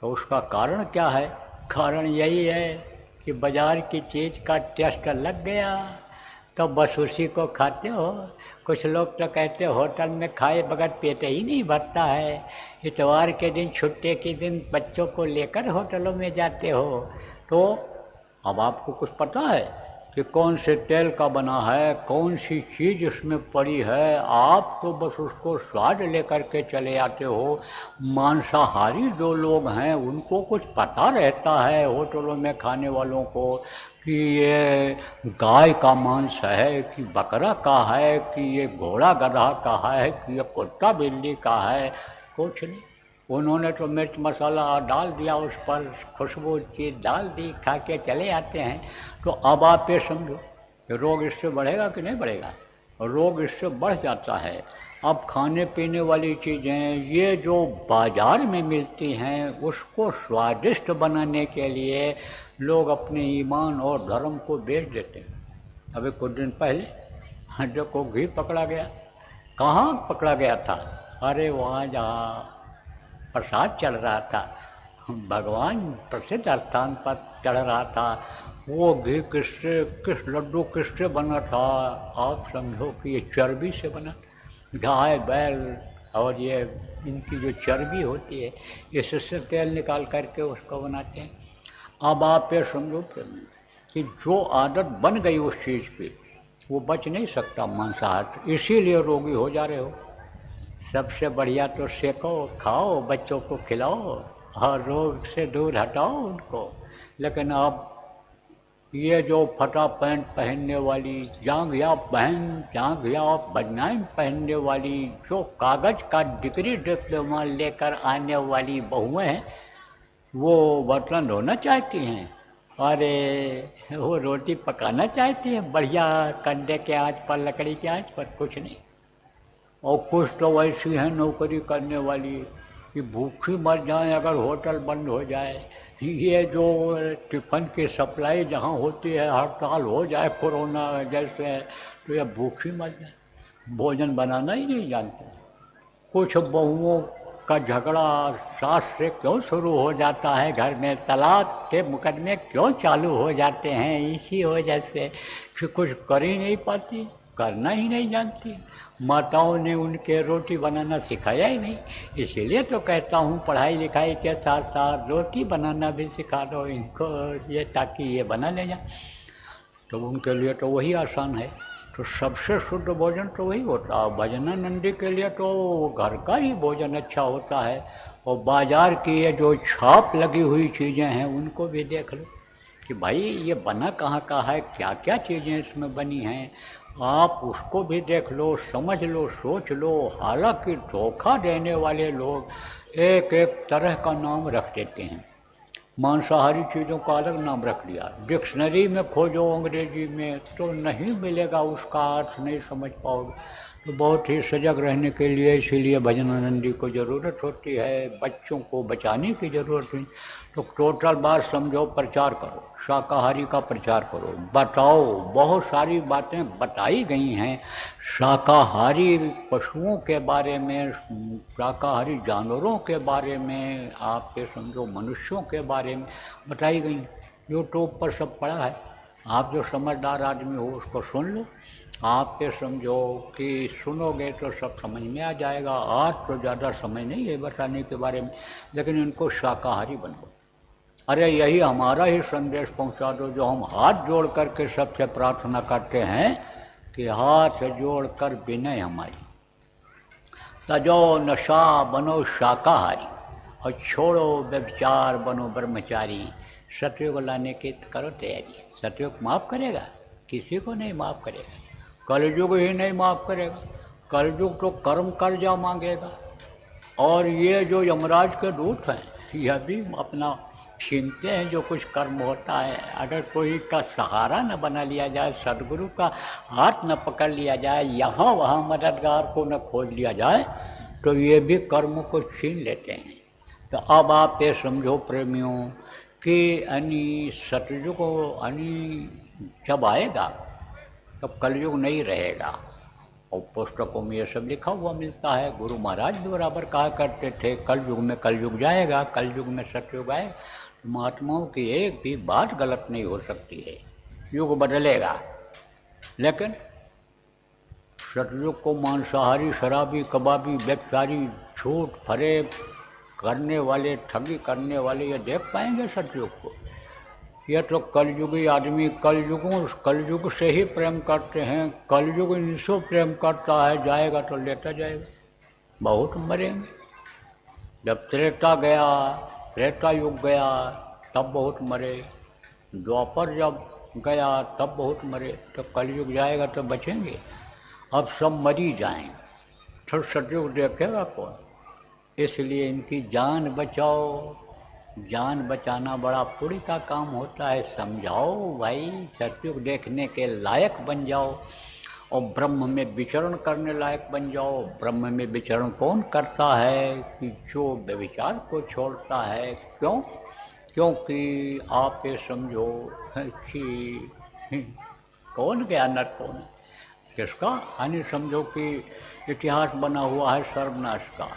तो उसका कारण क्या है? कारण यही है कि बाज़ार की चीज़ का टेस्ट लग गया तो बस उसी को खाते हो। कुछ लोग तो कहते होटल में खाए बगैर पेट ही नहीं भरता है। इतवार के दिन, छुट्टी के दिन बच्चों को लेकर होटलों में जाते हो। तो अब आपको कुछ पता है कि कौन से तेल का बना है, कौन सी चीज़ इसमें पड़ी है, आप तो बस उसको स्वाद लेकर के चले आते हो। मांसाहारी जो लोग हैं उनको कुछ पता रहता है होटलों में खाने वालों को कि ये गाय का मांस है कि बकरा का है कि ये घोड़ा गधा का है कि ये कुत्ता बिल्ली का है। कुछ नहीं, उन्होंने तो मिर्च मसाला डाल दिया, उस पर खुशबू चीज़ डाल दी, खा के चले आते हैं। तो अब आप ये समझो रोग इससे बढ़ेगा कि नहीं बढ़ेगा? रोग इससे बढ़ जाता है। अब खाने पीने वाली चीज़ें ये जो बाज़ार में मिलती हैं उसको स्वादिष्ट बनाने के लिए लोग अपने ईमान और धर्म को बेच देते हैं। अभी कुछ दिन पहले देखो घी पकड़ा गया। कहाँ पकड़ा गया था? अरे वहाँ जहाँ प्रसाद चल रहा था, भगवान प्रसिद्ध स्थान पर चढ़ रहा था, वो घी किस लड्डू किससे बना था? आप समझो कि ये चर्बी से बना। गाय बैल और ये इनकी जो चर्बी होती है इससे तेल निकाल करके उसको बनाते हैं। अब आप ये समझो कि जो आदत बन गई उस चीज़ की वो बच नहीं सकता मांसाहार, इसीलिए रोगी हो जा रहे हो। सबसे बढ़िया तो सेको, खाओ, बच्चों को खिलाओ और रोग से दूर हटाओ उनको। लेकिन अब ये जो फटा पैंट पहनने वाली, जांघिया बहन, जांघिया बनियान पहनने वाली, जो कागज़ का डिग्री डिप्लोमा लेकर आने वाली बहुएं हैं, वो बर्तन धोना चाहती हैं। अरे वो रोटी पकाना चाहती हैं बढ़िया कंडे के आँच पर, लकड़ी के आँच पर, कुछ नहीं। और कुछ तो ऐसी हैं नौकरी करने वाली कि भूखी मर जाएं अगर होटल बंद हो जाए। ये जो टिफ़िन की सप्लाई जहाँ होती है हड़ताल हो जाए कोरोना जैसे, तो ये भूखी मर जाए, भोजन बनाना ही नहीं जानते। कुछ बहुओं का झगड़ा सास से क्यों शुरू हो जाता है, घर में तलाक के मुकदमे क्यों चालू हो जाते हैं? इसी वजह से कि कुछ कर ही नहीं पाती, करना ही नहीं जानती। माताओं ने उनके रोटी बनाना सिखाया ही नहीं। इसीलिए तो कहता हूँ पढ़ाई लिखाई के साथ साथ रोटी बनाना भी सिखा दो इनको, ये ताकि ये बना ले जाए। तो उनके लिए तो वही आसान है। तो सबसे शुद्ध भोजन तो वही होता है। भजनानंदी के लिए तो घर का ही भोजन अच्छा होता है। और बाज़ार की ये जो छाप लगी हुई चीज़ें हैं उनको भी देख लो कि भाई ये बना कहाँ का है, क्या क्या चीज़ें इसमें बनी हैं, आप उसको भी देख लो, समझ लो, सोच लो। हालांकि धोखा देने वाले लोग एक एक तरह का नाम रख देते हैं। मांसाहारी चीज़ों का अलग नाम रख लिया, डिक्शनरी में खोजो अंग्रेजी में तो नहीं मिलेगा, उसका अर्थ नहीं समझ पाओगे। तो बहुत ही सजग रहने के लिए इसीलिए भजनानंदी को ज़रूरत होती है, बच्चों को बचाने की ज़रूरत है। तो टोटल बात समझो, प्रचार करो, शाकाहारी का प्रचार करो, बताओ। बहुत सारी बातें बताई गई हैं शाकाहारी पशुओं के बारे में, शाकाहारी जानवरों के बारे में, आपके समझो मनुष्यों के बारे में बताई गई। यूट्यूब पर सब पड़ा है, आप जो समझदार आदमी हो उसको सुन लो। आपके समझो कि सुनोगे तो सब समझ में आ जाएगा। आज तो ज़्यादा समय नहीं है बताने के बारे में, लेकिन इनको शाकाहारी बनाओ। अरे यही हमारा ही संदेश पहुंचा दो जो हम हाथ जोड़ करके सबसे प्रार्थना करते हैं कि हाथ जोड़ कर विनय हमारी, तजो नशा बनो शाकाहारी और छोड़ो व्यभिचार बनो ब्रह्मचारी। सतयुग लाने की करो तैयारी। सतयुग माफ़ करेगा? किसी को नहीं माफ़ करेगा। कलयुग ही नहीं माफ़ करेगा। कलयुग तो कर्म कर्जा मांगेगा। और ये जो यमराज के दूत हैं यह भी अपना छीनते हैं जो कुछ कर्म होता है। अगर कोई का सहारा न बना लिया जाए, सदगुरु का हाथ न पकड़ लिया जाए, यहाँ वहाँ मददगार को न खोज लिया जाए, तो ये भी कर्म को छीन लेते हैं। तो अब आप ये समझो प्रेमियों कि सतयुग जब आएगा तब कलयुग नहीं रहेगा। और पुस्तकों में ये सब लिखा हुआ मिलता है। गुरु महाराज भी बराबर कहा करते थे कलयुग में कलयुग जाएगा, कलयुग में सतयुग आएगा। महात्माओं की एक भी बात गलत नहीं हो सकती है। युग बदलेगा, लेकिन सतयुग को मांसाहारी, शराबी, कबाबी, व्यभिचारी, झूठ फरेब करने वाले, ठगी करने वाले ये देख पाएंगे सतयुग को? ये तो कलयुगी आदमी कलयुग से ही प्रेम करते हैं। कलयुग इनसे प्रेम करता है, जाएगा तो लेता जाएगा। बहुत मरेंगे। जब त्रेता गया, त्रेता युग गया तब बहुत मरे, द्वापर जब गया तब बहुत मरे, तो कलयुग जाएगा तो बचेंगे? अब सब मरी जाएं तो सतयुग देखेगा कौन? इसलिए इनकी जान बचाओ। जान बचाना बड़ा पुण्य का काम होता है। समझाओ भाई, सतयुग देखने के लायक बन जाओ और ब्रह्म में विचरण करने लायक बन जाओ। ब्रह्म में विचरण कौन करता है? कि जो व्यभिचार को छोड़ता है। क्यों? क्योंकि आप ये समझो कि कौन गया नर कौन? किसका? यानी समझो कि इतिहास बना हुआ है सर्वनाश का।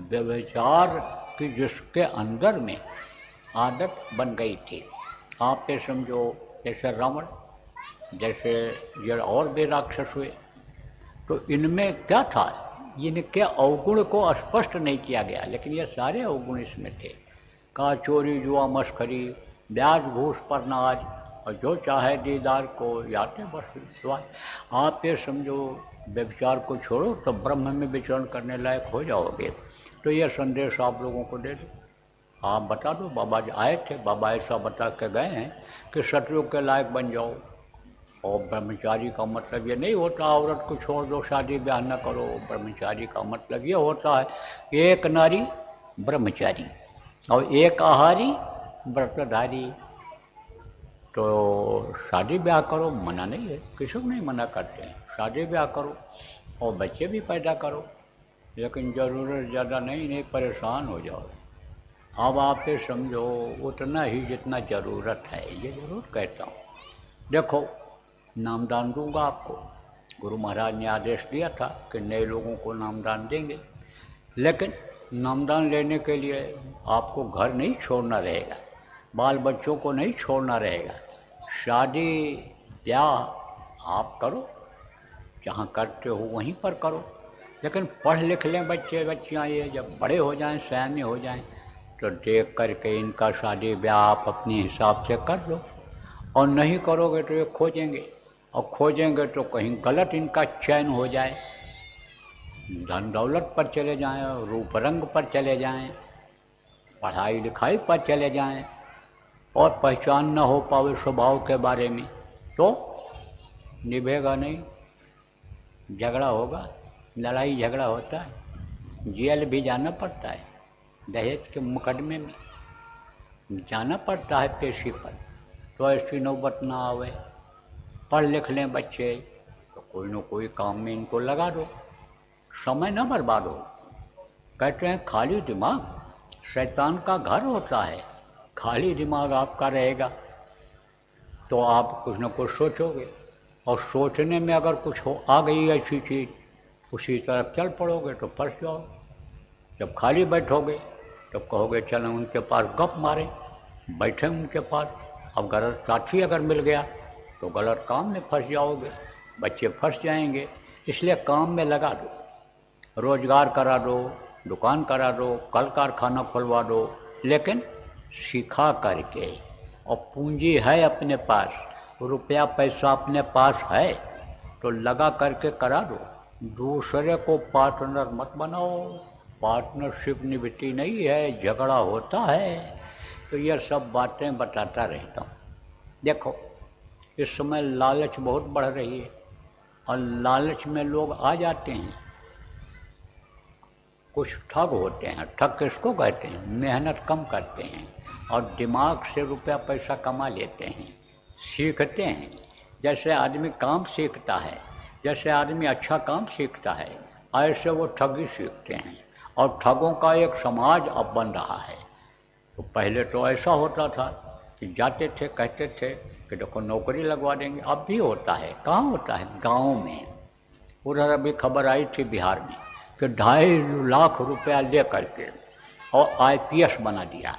व्यभिचार की जिसके अंदर में आदत बन गई थी। आप ये समझो जैसे रावण, जैसे ये और भी राक्षस हुए, तो इनमें क्या था? इनके अवगुण को स्पष्ट नहीं किया गया, लेकिन ये सारे अवगुण इसमें थे। का चोरी, जुआ, मस्खरी, ब्याज घूस पर नाज, और जो चाहे दीदार को याते बस। आप ये समझो व्यभिचार को छोड़ो तो ब्रह्म में विचरण करने लायक हो जाओगे। तो ये संदेश आप लोगों को दे दो। आप बता दो। बाबा जी आए थे, बाबा ऐसा बता के गए हैं कि सतयुग के लायक बन जाओ। और ब्रह्मचारी का मतलब ये नहीं होता औरत को छोड़ दो, शादी ब्याह न करो। ब्रह्मचारी का मतलब ये होता है एक नारी ब्रह्मचारी और एक आहारी व्रतधारी। तो शादी ब्याह करो, मना नहीं है, किसी को नहीं मना करते हैं। शादी ब्याह करो और बच्चे भी पैदा करो, लेकिन ज़रूरत ज़्यादा नहीं परेशान हो जाओ। अब आप ये समझो उतना ही जितना ज़रूरत है, ये ज़रूर कहता हूँ। देखो, नामदान दूंगा आपको। गुरु महाराज ने आदेश दिया था कि नए लोगों को नामदान देंगे, लेकिन नामदान लेने के लिए आपको घर नहीं छोड़ना रहेगा, बाल बच्चों को नहीं छोड़ना रहेगा। शादी ब्याह आप करो, जहाँ करते हो वहीं पर करो। लेकिन पढ़ लिख लें बच्चे बच्चियाँ, ये जब बड़े हो जाएं, सयाने हो जाएं, तो देख करके इनका शादी ब्याह आप अपने हिसाब से कर लो। और नहीं करोगे तो ये खोजेंगे, और खोजेंगे तो कहीं गलत इनका चयन हो जाए, धन दौलत पर चले जाएं, रूप रंग पर चले जाएं, पढ़ाई लिखाई पर चले जाएं, और पहचान न हो पावे स्वभाव के बारे में, तो निभेगा नहीं, झगड़ा होगा, लड़ाई झगड़ा होता है, जेल भी जाना पड़ता है, दहेज के मुकदमे में जाना पड़ता है पेशी पर। तो ऐसी नौबत ना आवे। पढ़ लिख लें बच्चे तो कोई न कोई काम में इनको लगा दो, समय न बर्बाद हो। कहते हैं खाली दिमाग शैतान का घर होता है। खाली दिमाग आपका रहेगा तो आप कुछ न कुछ सोचोगे, और सोचने में अगर कुछ हो आ गई ऐसी चीज़, उसी तरफ चल पड़ोगे तो फंस जाओ। जब खाली बैठोगे तो कहोगे चलो उनके पास गप मारें, बैठे उनके पास। अब गलत साथी अगर मिल गया तो गलत काम में फंस जाओगे, बच्चे फंस जाएंगे। इसलिए काम में लगा दो, रोजगार करा दो, दुकान करा दो, कल कारखाना खुलवा दो, लेकिन सिखा करके। और पूंजी है अपने पास, रुपया पैसा अपने पास है तो लगा करके करा दो। दूसरे को पार्टनर मत बनाओ, पार्टनरशिप निभती नहीं है, झगड़ा होता है। तो ये सब बातें बताता रहता हूँ। देखो इस समय लालच बहुत बढ़ रही है, और लालच में लोग आ जाते हैं। कुछ ठग होते हैं, ठग किसको कहते हैं? मेहनत कम करते हैं और दिमाग से रुपया पैसा कमा लेते हैं, सीखते हैं। जैसे आदमी काम सीखता है, जैसे आदमी अच्छा काम सीखता है, ऐसे वो ठगी सीखते हैं। और ठगों का एक समाज अब बन रहा है। तो पहले तो ऐसा होता था कि जाते थे, कहते थे कि देखो नौकरी लगवा देंगे। अब भी होता है, कहाँ होता है? गाँव में। उधर अभी खबर आई थी बिहार में कि 2.5 लाख रुपया ले करके और IPS बना दिया।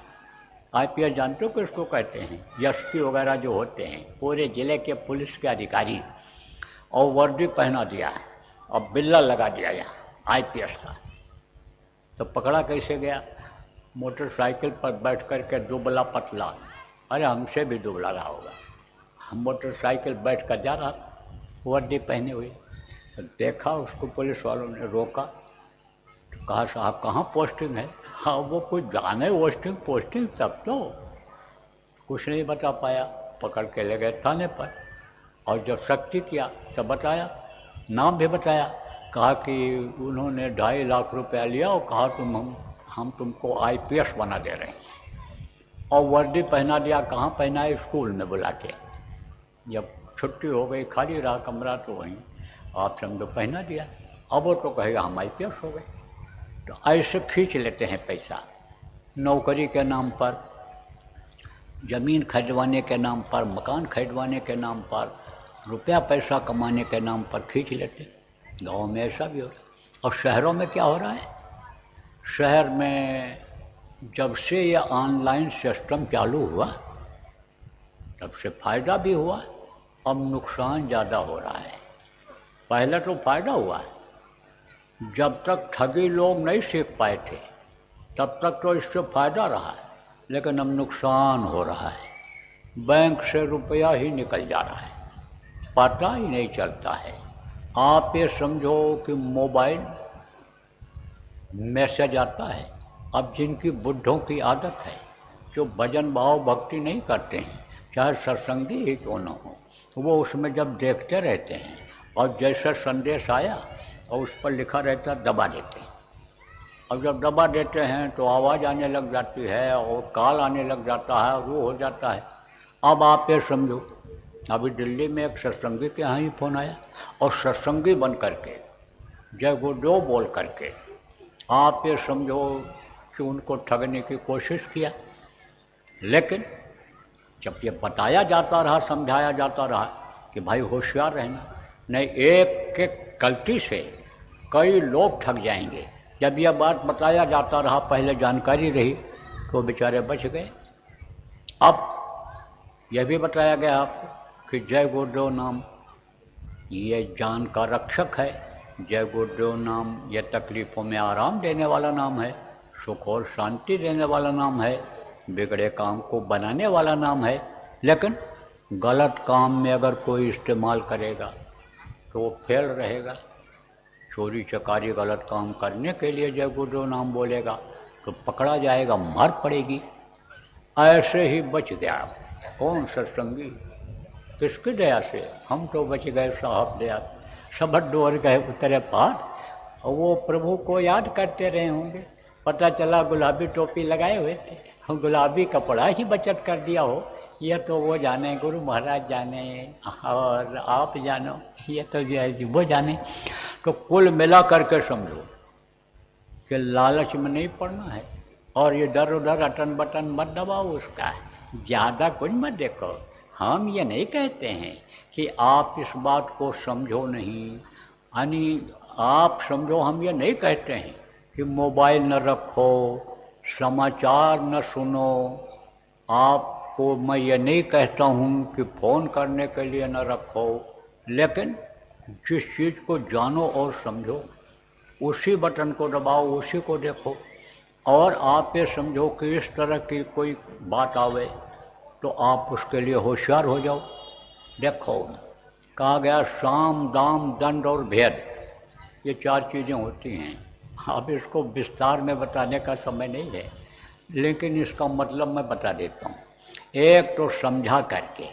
IPS जानते हो किसको कहते हैं? SP वगैरह जो होते हैं, पूरे ज़िले के पुलिस के अधिकारी, और वर्दी पहना दिया है और बिल्ला लगा दिया यहाँ IPS का। तो पकड़ा कैसे गया? मोटरसाइकिल पर बैठ कर के दुबला पतला, अरे हमसे भी दुबला रहा होगा, हम मोटरसाइकिल बैठ कर जा रहा था वर्दी पहने हुए। तो देखा उसको, पुलिस वालों ने रोका तो कहा साहब कहाँ पोस्टिंग है? हाँ वो कुछ जाने पोस्टिंग तब तो कुछ नहीं बता पाया। पकड़ के ले गए थाने पर, और जब सख्ती किया तब बताया, नाम भी बताया। कहा कि उन्होंने 2.5 लाख रुपया लिया और कहा हम तुमको IPS बना दे रहे हैं, और वर्दी पहना दिया। कहाँ पहनाए? स्कूल में बुला के। जब छुट्टी हो गई, खाली रहा कमरा, तो वहीं आप समझो पहना दिया। अब वो तो कहेगा हम IPS हो गए। तो ऐसे खींच लेते हैं पैसा, नौकरी के नाम पर, ज़मीन खरीदवाने के नाम पर, मकान खरीदवाने के नाम पर, रुपया पैसा कमाने के नाम पर खींच लेते। गाँव में ऐसा भी हो रहा है। और शहरों में क्या हो रहा है? शहर में जब से ये ऑनलाइन सिस्टम चालू हुआ तब से फ़ायदा भी हुआ, अब नुकसान ज़्यादा हो रहा है। पहले तो फ़ायदा हुआ, जब तक ठगी लोग नहीं सीख पाए थे तब तक तो इससे फ़ायदा रहा है, लेकिन अब नुकसान हो रहा है। बैंक से रुपया ही निकल जा रहा है, पता ही नहीं चलता है। आप ये समझो कि मोबाइल मैसेज आता है। अब जिनकी बुढ़ों की आदत है, जो भजन भाव भक्ति नहीं करते हैं, चाहे सत्संगी ही क्यों न हो, वो उसमें जब देखते रहते हैं और जैसा संदेश आया और उस पर लिखा रहता दबा देते हैं। अब जब दबा देते हैं तो आवाज़ आने लग जाती है और कॉल आने लग जाता है, वो हो जाता है। अब आप ये समझो, अभी दिल्ली में एक सत्संगी के यहाँ ही फ़ोन आया, और सत्संगी बन करके जय गुरुदेव बोल करके आप ये समझो कि उनको ठगने की कोशिश किया। लेकिन जब ये बताया जाता रहा, समझाया जाता रहा कि भाई होशियार रहना, नहीं एक एक गलती से कई लोग ठग जाएंगे। जब यह बात बताया जाता रहा, पहले जानकारी रही, तो बेचारे बच गए। अब यह भी बताया गया आपको कि जय गुरुदेव नाम ये जान का रक्षक है। जय गुरुदेव नाम ये तकलीफ़ों में आराम देने वाला नाम है, सुख और शांति देने वाला नाम है, बिगड़े काम को बनाने वाला नाम है। लेकिन गलत काम में अगर कोई इस्तेमाल करेगा तो वो फेल रहेगा। चोरी चकारी गलत काम करने के लिए जय गुरुदेव नाम बोलेगा तो पकड़ा जाएगा, मार पड़ेगी। ऐसे ही बच गया कौन सत्संगी, किसकी दया से? हम तो बच गए साहब दया, सबट डोर गए उतरे पार। और वो प्रभु को याद करते रहे होंगे, पता चला गुलाबी टोपी लगाए हुए थे, गुलाबी कपड़ा ही बचत कर दिया हो। ये तो वो जाने, गुरु महाराज जाने और आप जानो, ये तो वो जाने। तो कुल मिला करके समझो कि लालच में नहीं पड़ना है और इधर उधर अटन बटन मत दबाओ उसका, ज़्यादा कुछ मत देखो। हम ये नहीं कहते हैं कि आप इस बात को समझो नहीं, यानी आप समझो, हम ये नहीं कहते हैं कि मोबाइल न रखो, समाचार न सुनो। आपको मैं ये नहीं कहता हूँ कि फ़ोन करने के लिए न रखो, लेकिन जिस चीज़ को जानो और समझो उसी बटन को दबाओ, उसी को देखो। और आप ये समझो कि इस तरह की कोई बात आवे तो आप उसके लिए होशियार हो जाओ। देखो कहा गया साम दाम दंड और भेद, ये 4 चीज़ें होती हैं। अब इसको विस्तार में बताने का समय नहीं है, लेकिन इसका मतलब मैं बता देता हूँ। एक तो समझा करके,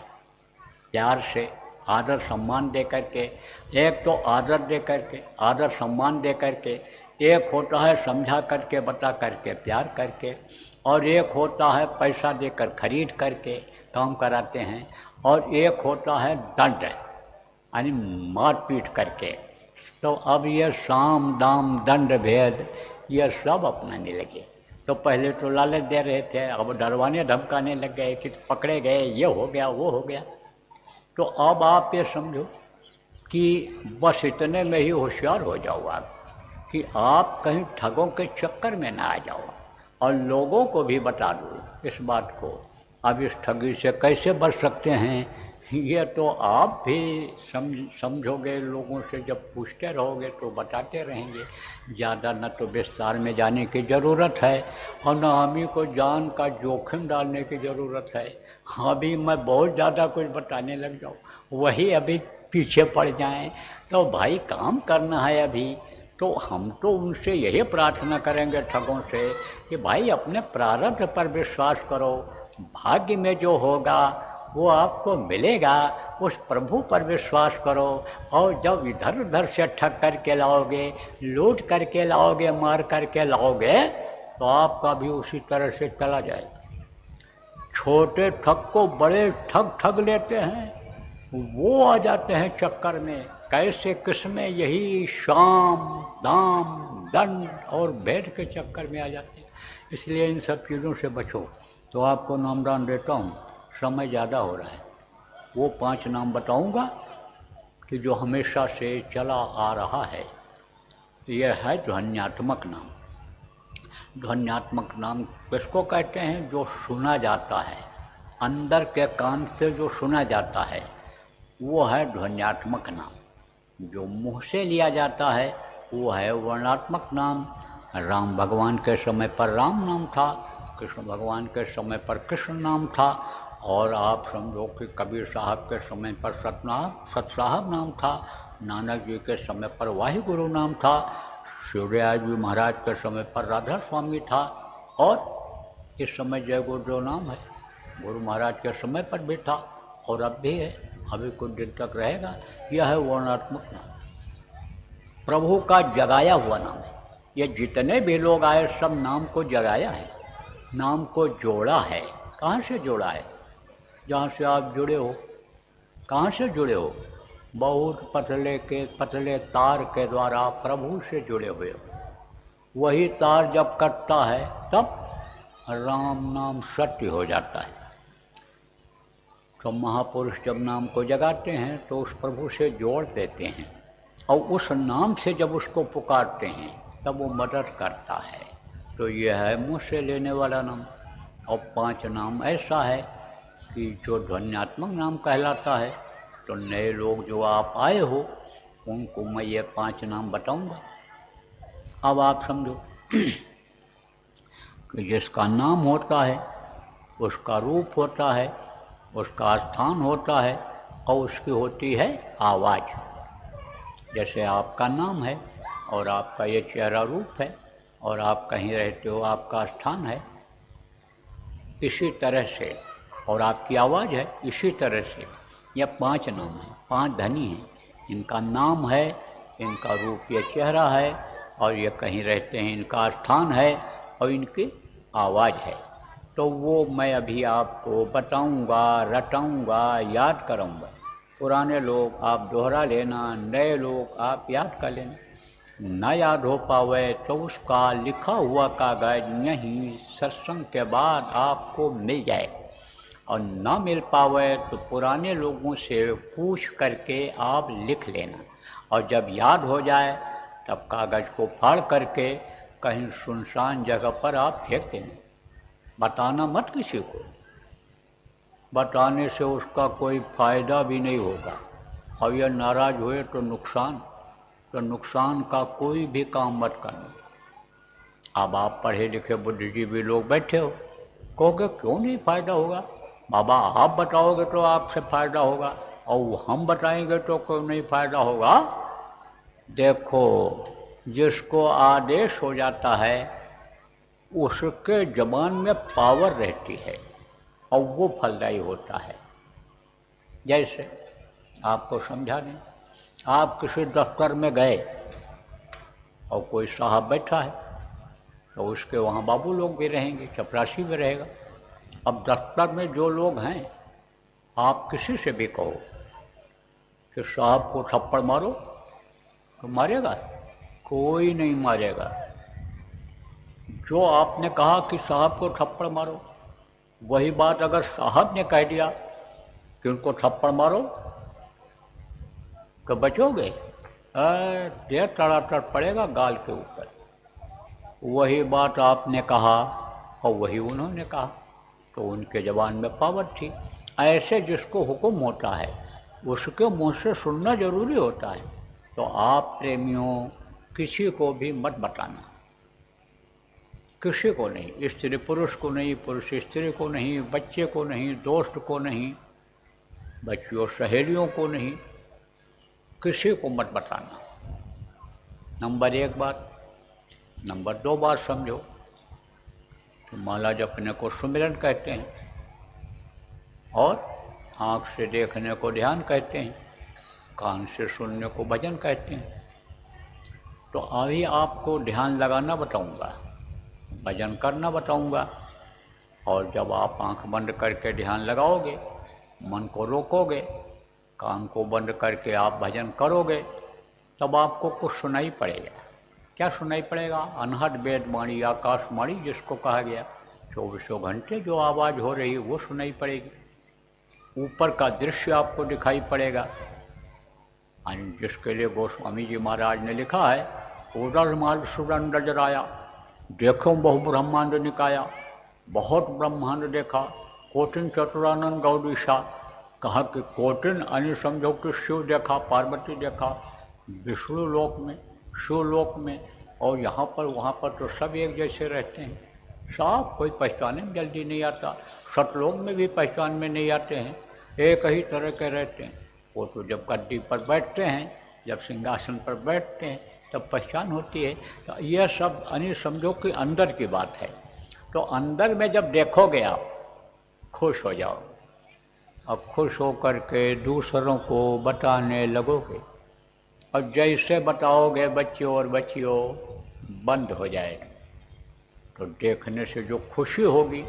प्यार से, आदर सम्मान दे करके, एक तो आदर दे करके, आदर सम्मान दे करके, एक होता है समझा करके, बता करके, प्यार करके, और एक होता है पैसा देकर खरीद करके काम कराते हैं, और एक होता है दंड यानी मारपीट करके। तो अब ये साम दाम दंड भेद ये सब अपनाने लगे। तो पहले तो लालच दे रहे थे, अब डरवाने धमकाने लग गए कि पकड़े गए, ये हो गया वो हो गया। तो अब आप ये समझो कि बस इतने में ही होशियार हो जाओ आप, कि आप कहीं ठगों के चक्कर में ना आ जाओ, और लोगों को भी बता दो इस बात को। अब इस ठगी से कैसे बच सकते हैं ये तो आप भी समझोगे, लोगों से जब पूछते रहोगे तो बताते रहेंगे। ज़्यादा न तो विस्तार में जाने की ज़रूरत है और न हमें को जान का जोखिम डालने की ज़रूरत है। अभी मैं बहुत ज़्यादा कुछ बताने लग जाऊँ, वही अभी पीछे पड़ जाएं, तो भाई काम करना है अभी। तो हम तो उनसे यही प्रार्थना करेंगे ठगों से कि भाई अपने प्रारब्ध पर विश्वास करो, भाग्य में जो होगा वो आपको मिलेगा, उस प्रभु पर विश्वास करो। और जब इधर उधर से ठग करके लाओगे, लूट करके लाओगे, मार करके लाओगे, तो आपका भी उसी तरह से चला जाएगा। छोटे ठग को बड़े ठग ठग लेते हैं, वो आ जाते हैं चक्कर में। कैसे किसमें? यही शाम दाम दंड और भेद के चक्कर में आ जाते हैं। इसलिए इन सब चीज़ों से बचो। तो आपको नाम दान देता हूँ, समय ज़्यादा हो रहा है। वो 5 नाम बताऊंगा कि जो हमेशा से चला आ रहा है। यह है ध्वन्यात्मक नाम। ध्वन्यात्मक नाम किसको कहते हैं? जो सुना जाता है, अंदर के कान से जो सुना जाता है वो है ध्वन्यात्मक नाम। जो मुँह से लिया जाता है वो है वर्णात्मक नाम। राम भगवान के समय पर राम नाम था, कृष्ण भगवान के समय पर कृष्ण नाम था, और आप समझो कि कबीर साहब के समय पर सत साहब नाम था, नानक जी के समय पर वाहिगुरु नाम था, शिवराज जी महाराज के समय पर राधा स्वामी था, और इस समय जय गुरुदेव नाम है। गुरु महाराज के समय पर भी था और अब भी है, अभी कुछ दिन तक रहेगा। यह है वर्णात्मक नाम, प्रभु का जगाया हुआ नाम है। ये जितने भी लोग आए सब नाम को जगाया है, नाम को जोड़ा है। कहाँ से जोड़ा है? जहाँ से आप जुड़े हो। कहाँ से जुड़े हो? बहुत पतले तार के द्वारा प्रभु से जुड़े हुए हो। वही तार जब कटता है तब राम नाम सत्य हो जाता है। तो महापुरुष जब नाम को जगाते हैं तो उस प्रभु से जोड़ देते हैं, और उस नाम से जब उसको पुकारते हैं तब वो मदद करता है। तो यह है मुँह से लेने वाला नाम। और 5 नाम ऐसा है कि जो ध्वन्यात्मक नाम कहलाता है तो नए लोग जो आप आए हो उनको मैं ये 5 नाम बताऊंगा। अब आप समझो कि जिसका नाम होता है उसका रूप होता है, उसका स्थान होता है और उसकी होती है आवाज़। जैसे आपका नाम है और आपका ये चेहरा रूप है और आप कहीं रहते हो, आपका स्थान है, इसी तरह से, और आपकी आवाज़ है, इसी तरह से ये 5 नाम हैं, 5 धनी हैं। इनका नाम है, इनका रूप ये चेहरा है और ये कहीं रहते हैं, इनका स्थान है और इनकी आवाज़ है। तो वो मैं अभी आपको बताऊंगा, रटाऊंगा, याद कराऊंगा। पुराने लोग आप दोहरा लेना, नए लोग आप याद कर लेना। न याद हो पावे तो उसका लिखा हुआ कागज यहीं सत्संग के बाद आपको मिल जाए, और ना मिल पावे तो पुराने लोगों से पूछ करके आप लिख लेना, और जब याद हो जाए तब कागज़ को फाड़ करके कहीं सुनसान जगह पर आप फेंक देना। बताना मत किसी को, बताने से उसका कोई फ़ायदा भी नहीं होगा, और यह नाराज़ हुए तो नुकसान का कोई भी काम मत करना। अब आप पढ़े लिखे बुद्धिजीवी लोग बैठे हो, कहोगे क्यों नहीं फ़ायदा होगा? बाबा आप बताओगे तो आपसे फ़ायदा होगा, और हम बताएंगे तो क्यों नहीं फ़ायदा होगा? देखो, जिसको आदेश हो जाता है उसके ज़बान में पावर रहती है और वो फलदायी होता है। जैसे आपको समझा दें, आप किसी दफ्तर में गए और कोई साहब बैठा है तो उसके वहाँ बाबू लोग भी रहेंगे, चपरासी भी रहेगा। अब दफ्तर में जो लोग हैं, आप किसी से भी कहो कि साहब को थप्पड़ मारो तो मारेगा? कोई नहीं मारेगा। जो आपने कहा कि साहब को थप्पड़ मारो, वही बात अगर साहब ने कह दिया कि उनको थप्पड़ मारो तो बचोगे? देर तड़ातड़ पड़ेगा गाल के ऊपर। वही बात आपने कहा और वही उन्होंने कहा, तो उनके ज़बान में पावर थी। ऐसे जिसको हुक्म होता है उसके मुँह से सुनना ज़रूरी होता है। तो आप प्रेमियों किसी को भी मत बताना, किसी को नहीं, स्त्री पुरुष को नहीं, पुरुष स्त्री को नहीं, बच्चे को नहीं, दोस्त को नहीं, बच्चियों सहेलियों को नहीं, किसी को मत बताना। नंबर 1 बात। नंबर 2 बात समझो कि महाराज अपने को सुमिरन कहते हैं और आँख से देखने को ध्यान कहते हैं, कान से सुनने को भजन कहते हैं। तो अभी आपको ध्यान लगाना बताऊंगा, भजन करना बताऊंगा, और जब आप आँख बंद करके ध्यान लगाओगे, मन को रोकोगे, कान को बंद करके आप भजन करोगे, तब आपको कुछ सुनाई पड़ेगा। क्या सुनाई पड़ेगा? अनहद वेद वाणी, आकाशवाणी जिसको कहा गया, 24 घंटे जो आवाज़ हो रही है वो सुनाई पड़ेगी। ऊपर का दृश्य आपको दिखाई पड़ेगा, जिसके लिए गोस्वामी जी महाराज ने लिखा है, उदल माल सुरंड जराया, देखो बहु ब्रह्मांड निकाया, बहुत ब्रह्मांड देखा, कोटिन चतुरानंद गौरीशा। कहा कि कोटिन अन्य समझो कि शिव देखा, पार्वती देखा, विष्णु लोक में, शिवलोक में, और यहाँ पर वहाँ पर तो सब एक जैसे रहते हैं, साफ कोई पहचाने में जल्दी नहीं आता। सतलोक में भी पहचान में नहीं आते हैं, एक ही तरह के रहते हैं। वो तो जब गद्दी पर बैठते हैं, जब सिंहासन पर बैठते हैं तब पहचान होती है। तो यह सब अन्य समझो कि अंदर की बात है। तो अंदर में जब देखोगे आप, खुश हो जाओ, अब खुश होकर के दूसरों को बताने लगोगे, और जैसे बताओगे बच्चियों और बच्चियों बंद हो जाएगा, तो देखने से जो खुशी होगी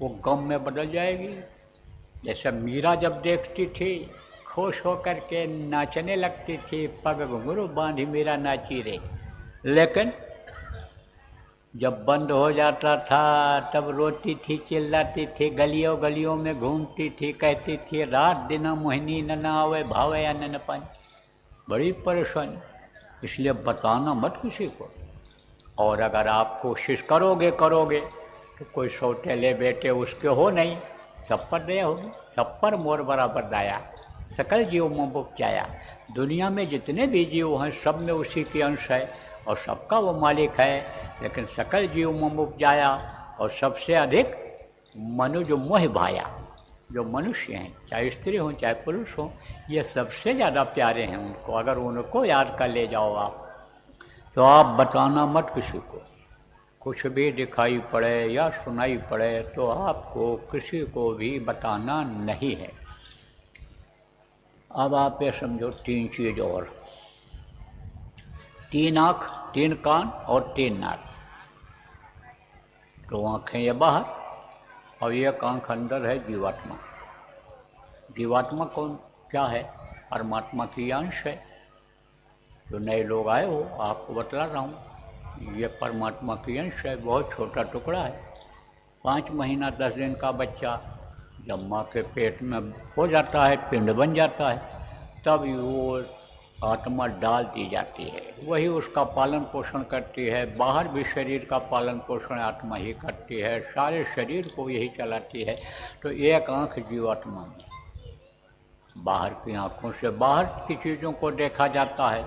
वो गम में बदल जाएगी। जैसे मीरा जब देखती थी, खुश होकर के नाचने लगती थी, पग घुंघरू बांधी मीरा नाची रे। लेकिन जब बंद हो जाता था तब रोती थी, चिल्लाती थी, गलियों गलियों में घूमती थी, कहती थी रात दिन मोहिनी न आवे भावे या न पानी। बड़ी परेशानी। इसलिए बताना मत किसी को। और अगर आप कोशिश करोगे तो कोई सौतेले बेटे उसके हो नहीं, सब पर दया होगी, सब पर मोर बराबर दाया। सकल जीव मोह उपजाया। दुनिया में जितने भी जीव हैं सब में उसी की अंश है और सबका वो मालिक है, लेकिन सकल जीव मोह उपजाया और सबसे अधिक मनुज मोह भाया। जो मनुष्य हैं, चाहे स्त्री हो चाहे पुरुष हो, ये सबसे ज़्यादा प्यारे हैं उनको। अगर उनको याद कर ले जाओ आप, तो आप बताना मत किसी को। कुछ भी दिखाई पड़े या सुनाई पड़े तो आपको किसी को भी बताना नहीं है। अब आप ये समझो 3 चीज़ और, 3 आँख, 3 कान और 3 नाक। तो आँखें ये बाहर और एक आँख अंदर है जीवात्मा। जीवात्मा कौन क्या है? परमात्मा की अंश है। जो नए लोग आए हो आपको बतला रहा हूँ, ये परमात्मा की अंश है। बहुत छोटा टुकड़ा है। 5 महीना 10 दिन का बच्चा जब माँ के पेट में हो जाता है, पिंड बन जाता है, तब वो आत्मा डाल दी जाती है। वही उसका पालन पोषण करती है। बाहर भी शरीर का पालन पोषण आत्मा ही करती है, सारे शरीर को यही चलाती है। तो एक आँख जीवात्मा में, बाहर की आँखों से बाहर की चीज़ों को देखा जाता है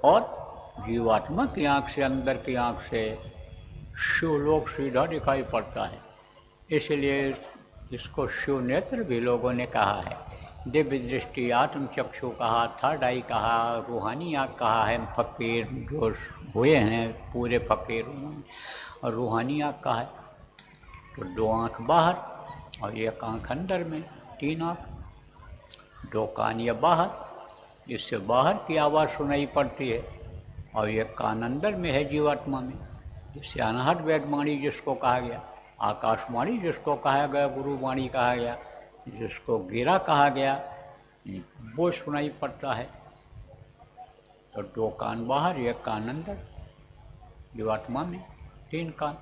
और जीवात्मा की आँख से, अंदर की आँख से शिवलोक सीधा दिखाई पड़ता है। इसलिए इसको शिव नेत्र भी लोगों ने कहा है। दिव्य दृष्टि, आत्म चक्षु कहा, थर्ड आई कहा, रूहानी आँख कहा है। फकीर जो हुए हैं पूरे फकीर, और रूहानी आँख कहा है। तो 2 आँख बाहर और 1 आँख अंदर में, 3 आँख। 2 कान ये बाहर, इससे बाहर की आवाज़ सुनाई पड़ती है, और ये कान अंदर में है जीवात्मा में, जिससे अनहद वेदवाणी जिसको कहा गया, आकाशवाणी जिसको कहा गया, गुरुवाणी कहा गया, जिसको गिरा कहा गया, वो सुनाई पड़ता है। तो 2 कान बाहर 1 कान अंदर जीवात्मा में, 3 कान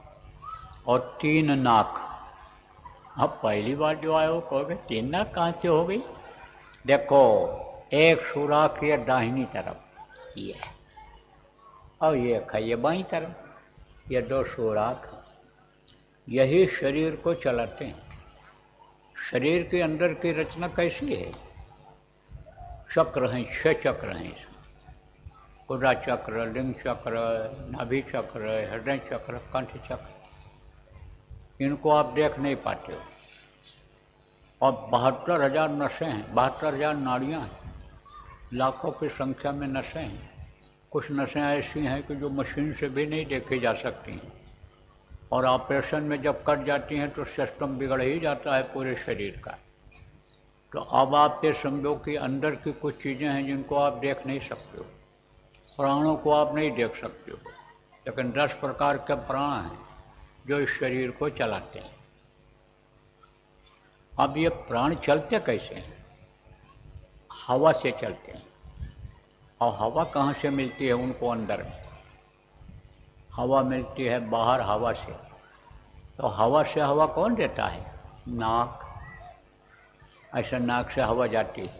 और 3 नाक। अब पहली बार जो आए हो कहोगे 3 नाक कहाँ से हो गई? देखो, एक सुराख ये दाहिनी तरफ ये है और ये है ये बाईं तरफ। ये 2 सुराख यही शरीर को चलाते हैं। शरीर के अंदर की रचना कैसी है? चक्र हैं, 6 चक्र हैं इसमें। उदा चक्र, लिंग चक्र, नाभि चक्र, हृदय चक्र, कंठ चक्र। इनको आप देख नहीं पाते हो। और 72,000 नसें हैं, 72,000 नाड़ियाँ हैं, लाखों की संख्या में नसें हैं। कुछ नसें ऐसी हैं कि जो मशीन से भी नहीं देखी जा सकती हैं, और ऑपरेशन में जब कट जाती हैं तो सिस्टम बिगड़ ही जाता है पूरे शरीर का। तो अब आप ये समझो कि अंदर की कुछ चीज़ें हैं जिनको आप देख नहीं सकते हो। प्राणों को आप नहीं देख सकते हो, लेकिन 10 प्रकार के प्राण हैं जो इस शरीर को चलाते हैं। अब ये प्राण चलते कैसे हैं? हवा से चलते हैं। और हवा कहाँ से मिलती है उनको? अंदर में हवा मिलती है, बाहर हवा से। तो हवा से हवा कौन देता है? नाक। ऐसा नाक से हवा जाती है,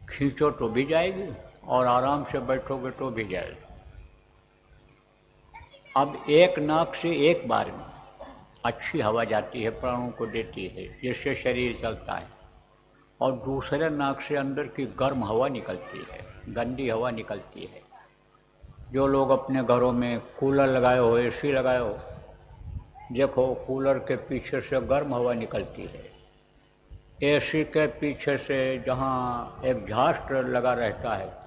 खींचो तो भी जाएगी और आराम से बैठोगे तो भी जाएगी। अब एक नाक से एक बार में अच्छी हवा जाती है, प्राणों को देती है, जिससे शरीर चलता है। और दूसरे नाक से अंदर की गर्म हवा निकलती है, गंदी हवा निकलती है। जो लोग अपने घरों में कूलर लगाए हो, एसी लगाए हो, देखो कूलर के पीछे से गर्म हवा निकलती है। एसी के पीछे से जहाँ एक झास्ट लगा रहता है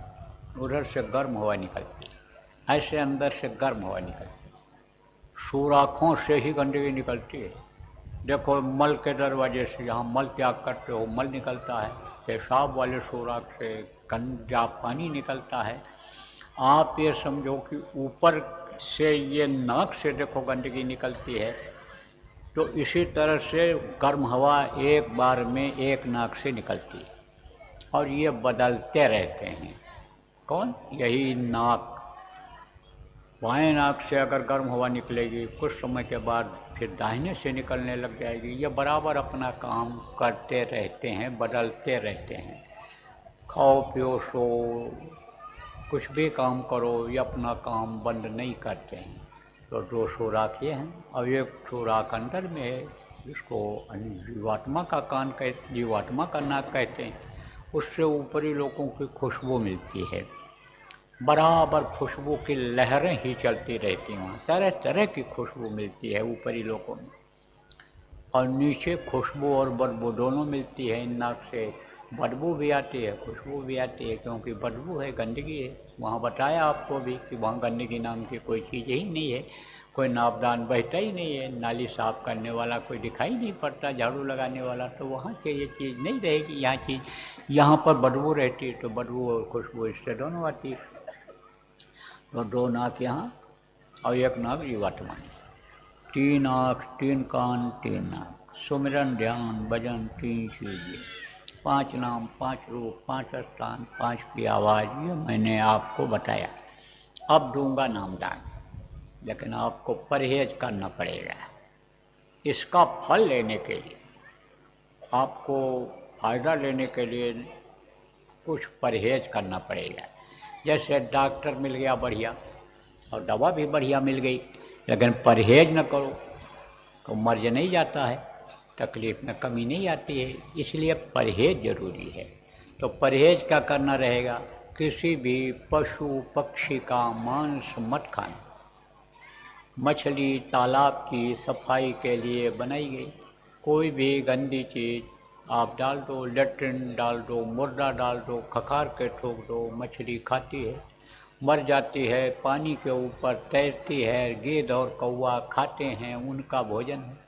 उधर से गर्म हवा निकलती है। ऐसे अंदर से गर्म हवा निकलती है। सुराखों से ही गंदगी निकलती है। देखो मल के दरवाजे से, जहाँ मल त्याग करते हो मल निकलता है, पेशाब वाले सुराख से गंदा पानी निकलता है। आप ये समझो कि ऊपर से ये नाक से देखो गंदगी निकलती है, तो इसी तरह से गर्म हवा एक बार में एक नाक से निकलती है और ये बदलते रहते हैं। कौन? यही नाक। बाएं नाक से अगर गर्म हवा निकलेगी, कुछ समय के बाद फिर दाहिने से निकलने लग जाएगी। ये बराबर अपना काम करते रहते हैं, बदलते रहते हैं। खाओ पियो सो, कुछ भी काम करो, ये अपना काम बंद नहीं करते हैं। तो 2 सुराख ये हैं और एक सुराख अंदर में है, जिसको जीवात्मा का कान कहते, जीवात्मा का नाक कहते हैं। उससे ऊपरी लोगों की खुशबू मिलती है, बराबर खुशबू की लहरें ही चलती रहती हैं, तरह तरह की खुशबू मिलती है ऊपरी लोगों में। और नीचे खुशबू और बदबू दोनों मिलती है। इन नाक से बदबू भी आती है, खुशबू भी आती है, क्योंकि बदबू है, गंदगी है। वहाँ बताया आपको भी कि वहाँ गंदगी नाम की कोई चीज़ ही नहीं है, कोई नापदान बहता ही नहीं है, नाली साफ़ करने वाला कोई दिखाई नहीं पड़ता, झाड़ू लगाने वाला। तो वहाँ से ये चीज़ नहीं रहेगी, यहाँ चीज़ यहाँ पर बदबू रहती है, तो बदबू और खुशबू इससे दोनों आती है। तो दो नाक यहाँ और एक नाक जीवात्मा में, तीन आँख, तीन कान, तीन नाक, सुमिरन ध्यान भजन तीन चीज़ें, 5 नाम, 5 रूप, 5 स्थान, 5 की आवाज़, ये मैंने आपको बताया। अब दूंगा नामदान, लेकिन आपको परहेज करना पड़ेगा। इसका फल लेने के लिए, आपको फ़ायदा लेने के लिए कुछ परहेज करना पड़ेगा। जैसे डॉक्टर मिल गया बढ़िया और दवा भी बढ़िया मिल गई, लेकिन परहेज न करो तो मर्ज नहीं जाता है, तकलीफ़ में कमी नहीं आती है। इसलिए परहेज ज़रूरी है। तो परहेज क्या करना रहेगा? किसी भी पशु पक्षी का मांस मत खाना। मछली तालाब की सफाई के लिए बनाई गई, कोई भी गंदी चीज़ आप डाल दो, लेट्रिन डाल दो, मुर्दा डाल दो, खखार के ठोक दो, मछली खाती है, मर जाती है, पानी के ऊपर तैरती है। गिद्ध और कौवा खाते हैं, उनका भोजन है।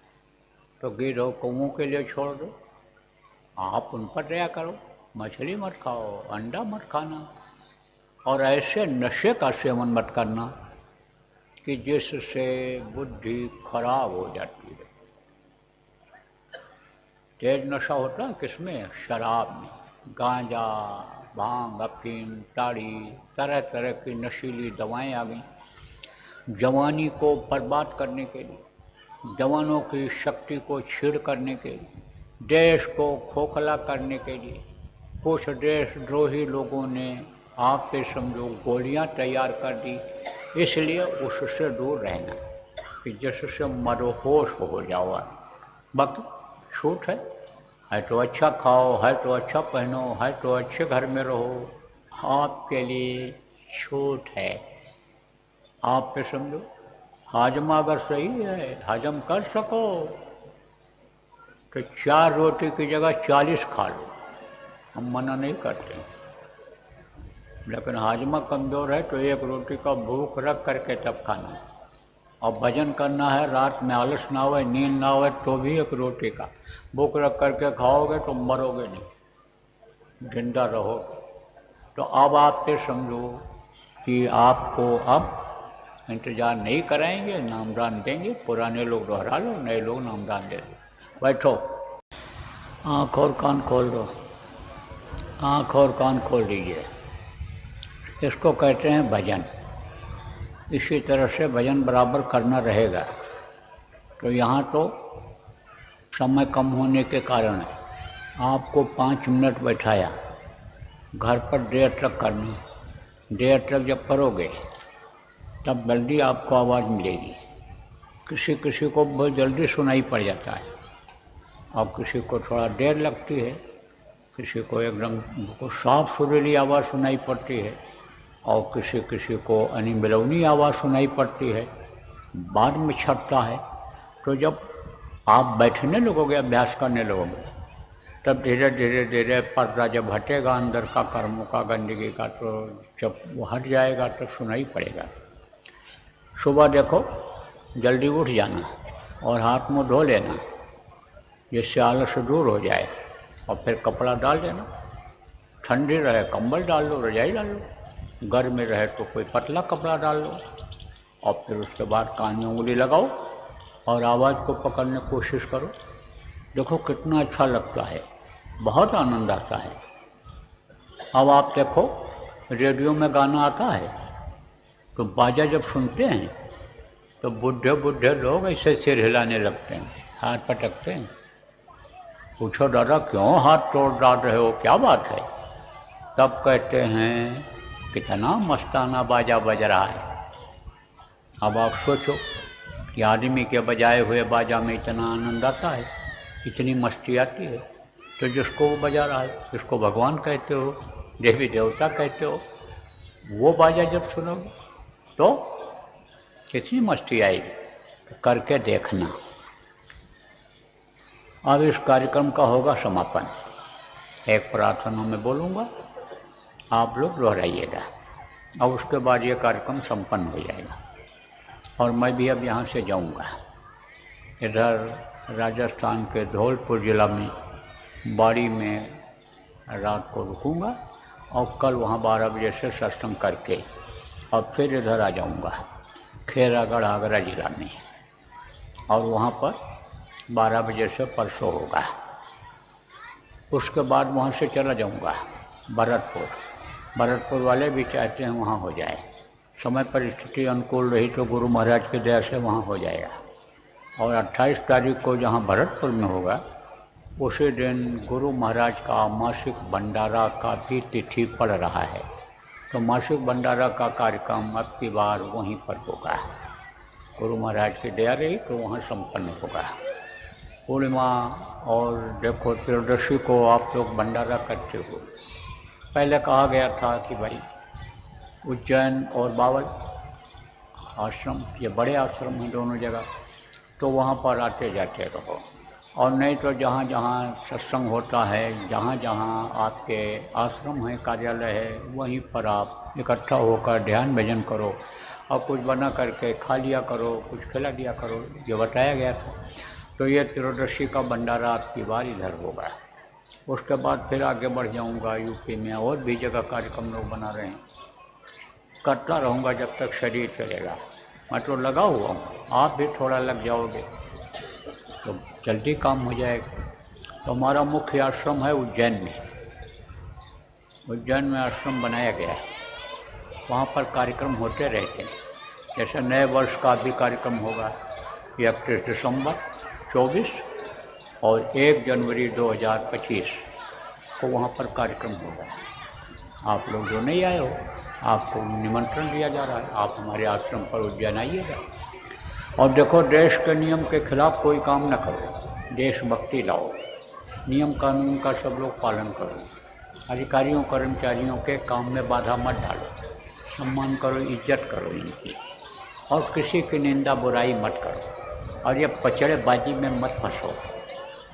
तो गिद्ध और कौवों के लिए छोड़ दो, आप उन पर दया करो, मछली मत खाओ, अंडा मत खाना। और ऐसे नशे का सेवन मत करना कि जिससे बुद्धि खराब हो जाती है। तेज नशा होता है किसमें? शराब में, गांजा, भांग, अफीम, ताड़ी, तरह तरह की नशीली दवाएं आ गई जवानी को बर्बाद करने के लिए, जवानों की शक्ति को छीड़ करने के लिए, देश को खोखला करने के लिए। कुछ देशद्रोही लोगों ने आप पे समझो गोलियां तैयार कर दी, इसलिए उससे दूर रहना कि जिससे मदहोश हो जाओ। बाकी छूट है तो अच्छा खाओ, है तो अच्छा पहनो, है तो अच्छे घर में रहो, आपके लिए छूट है। आप पे समझो हाजमा अगर सही है, हजम कर सको तो 4 रोटी की जगह 40 खा लो, हम मना नहीं करते। लेकिन हाजमा कमज़ोर है तो 1 रोटी का भूख रख करके तब खाना। और भजन करना है, रात में आलस ना हो, नींद ना हो, तो भी 1 रोटी का भूख रख करके खाओगे तो मरोगे नहीं, जिंदा रहो। तो अब आप पे समझो कि आपको अब इंतज़ार नहीं कराएंगे, नामदान देंगे। पुराने लोग दोहरा लो, नए लोग नामदान दे दो। बैठो, आँख और कान खोल दो, आँख और कान खोल दीजिए। इसको कहते हैं भजन। इसी तरह से भजन बराबर करना रहेगा। तो यहाँ तो समय कम होने के कारण आपको 5 मिनट बैठाया, घर पर देर तक करना। देर तक जब करोगे तब जल्दी आपको आवाज़ मिलेगी। किसी किसी को बहुत जल्दी सुनाई पड़ जाता है और किसी को थोड़ा देर लगती है, किसी को एकदम साफ सुरीली आवाज़ सुनाई पड़ती है और किसी किसी को अनिमिलौनी आवाज़ सुनाई पड़ती है, बाद में छटता है। तो जब आप बैठने लगोगे, अभ्यास करने लगोगे, तब धीरे धीरे धीरे पर्दा जब हटेगा अंदर का, कर्मों का, गंदगी का, तो जब वो हट जाएगा तो सुनाई पड़ेगा। सुबह देखो जल्दी उठ जाना और हाथ मुँह धो लेना, जिससे आलस दूर हो जाए, और फिर कपड़ा डाल देना। ठंडी रहे कंबल डाल लो, रजाई डाल लो, गर्मी रहे तो कोई पतला कपड़ा डाल लो। और फिर उसके बाद कान में उंगली लगाओ और आवाज़ को पकड़ने की कोशिश करो। देखो कितना अच्छा लगता है, बहुत आनंद आता है। अब आप देखो रेडियो में गाना आता है तो बाजा जब सुनते हैं तो बूढ़े बूढ़े लोग ऐसे सिर हिलाने लगते हैं, हाथ पटकते हैं। पूछो दादा क्यों हाथ तोड़ डाल रहे हो, क्या बात है? तब कहते हैं कितना मस्ताना बाजा बज रहा है। अब आप सोचो कि आदमी के बजाए हुए बाजा में इतना आनंद आता है, इतनी मस्ती आती है। तो जिसको वो बजा रहा है, जिसको भगवान कहते हो, देवी देवता कहते हो, वो बाजा जब सुनोगे तो कितनी मस्ती आएगी। करके देखना। अब इस कार्यक्रम का होगा समापन। एक प्रार्थना में बोलूँगा, आप लोग दोहराइएगा और उसके बाद ये कार्यक्रम संपन्न हो जाएगा। और मैं भी अब यहाँ से जाऊँगा। इधर राजस्थान के धौलपुर ज़िला में बाड़ी में रात को रुकूँगा और कल वहाँ 12 बजे से सत्संग करके और फिर इधर आ जाऊँगा खेरागढ़ आगरा ज़िला में, और वहाँ पर 12 बजे से परसों होगा। उसके बाद वहाँ से चला जाऊँगा भरतपुर। भरतपुर वाले भी चाहते हैं वहाँ हो जाए, समय परिस्थिति अनुकूल रही तो गुरु महाराज की दया से वहाँ हो जाएगा। और 28 तारीख को जहाँ भरतपुर में होगा, उसी दिन गुरु महाराज का मासिक भंडारा का भी तिथि पड़ रहा है, तो मासिक भंडारा का कार्यक्रम अब की बार वहीं पर होगा। गुरु महाराज की दया रही तो वहाँ संपन्न होगा। पूर्णिमा और देखो त्रयोदशी को आप लोग भंडारा करते हो। पहले कहा गया था कि भाई उज्जैन और बावल आश्रम, ये बड़े आश्रम हैं दोनों जगह, तो वहाँ पर आते जाते रहो। और नहीं तो जहाँ जहाँ सत्संग होता है, जहाँ जहाँ आपके आश्रम है, कार्यालय है, वहीं पर आप इकट्ठा होकर ध्यान भजन करो और कुछ बना करके खा लिया करो, कुछ खिला दिया करो, जो बताया गया था। तो ये त्रयोदशी का भंडारा आपकी बार इधर होगा। उसके बाद फिर आगे बढ़ जाऊंगा यूपी में, और भी जगह कार्यक्रम लोग बना रहे हैं, करता रहूँगा जब तक शरीर चलेगा। मैं तो लगा हुआ हूँ, आप भी थोड़ा लग जाओगे तो जल्दी काम हो जाएगा। तो हमारा मुख्य आश्रम है उज्जैन में। उज्जैन में आश्रम बनाया गया है, वहाँ पर कार्यक्रम होते रहते हैं। जैसे नए वर्ष का भी कार्यक्रम होगा 31 दिसंबर 24 और 1 जनवरी 2025 को वहाँ पर कार्यक्रम होगा। आप लोग जो नहीं आए हो, आपको निमंत्रण दिया जा रहा है, आप हमारे आश्रम पर उज्जैन आइएगा। और देखो, देश के नियम के खिलाफ कोई काम न करो, देशभक्ति लाओ, नियम कानून का सब लोग पालन करो, अधिकारियों कर्मचारियों के काम में बाधा मत डालो, सम्मान करो, इज्जत करो इनकी, और किसी की निंदा बुराई मत करो, और ये पचड़ेबाजी में मत फंसो।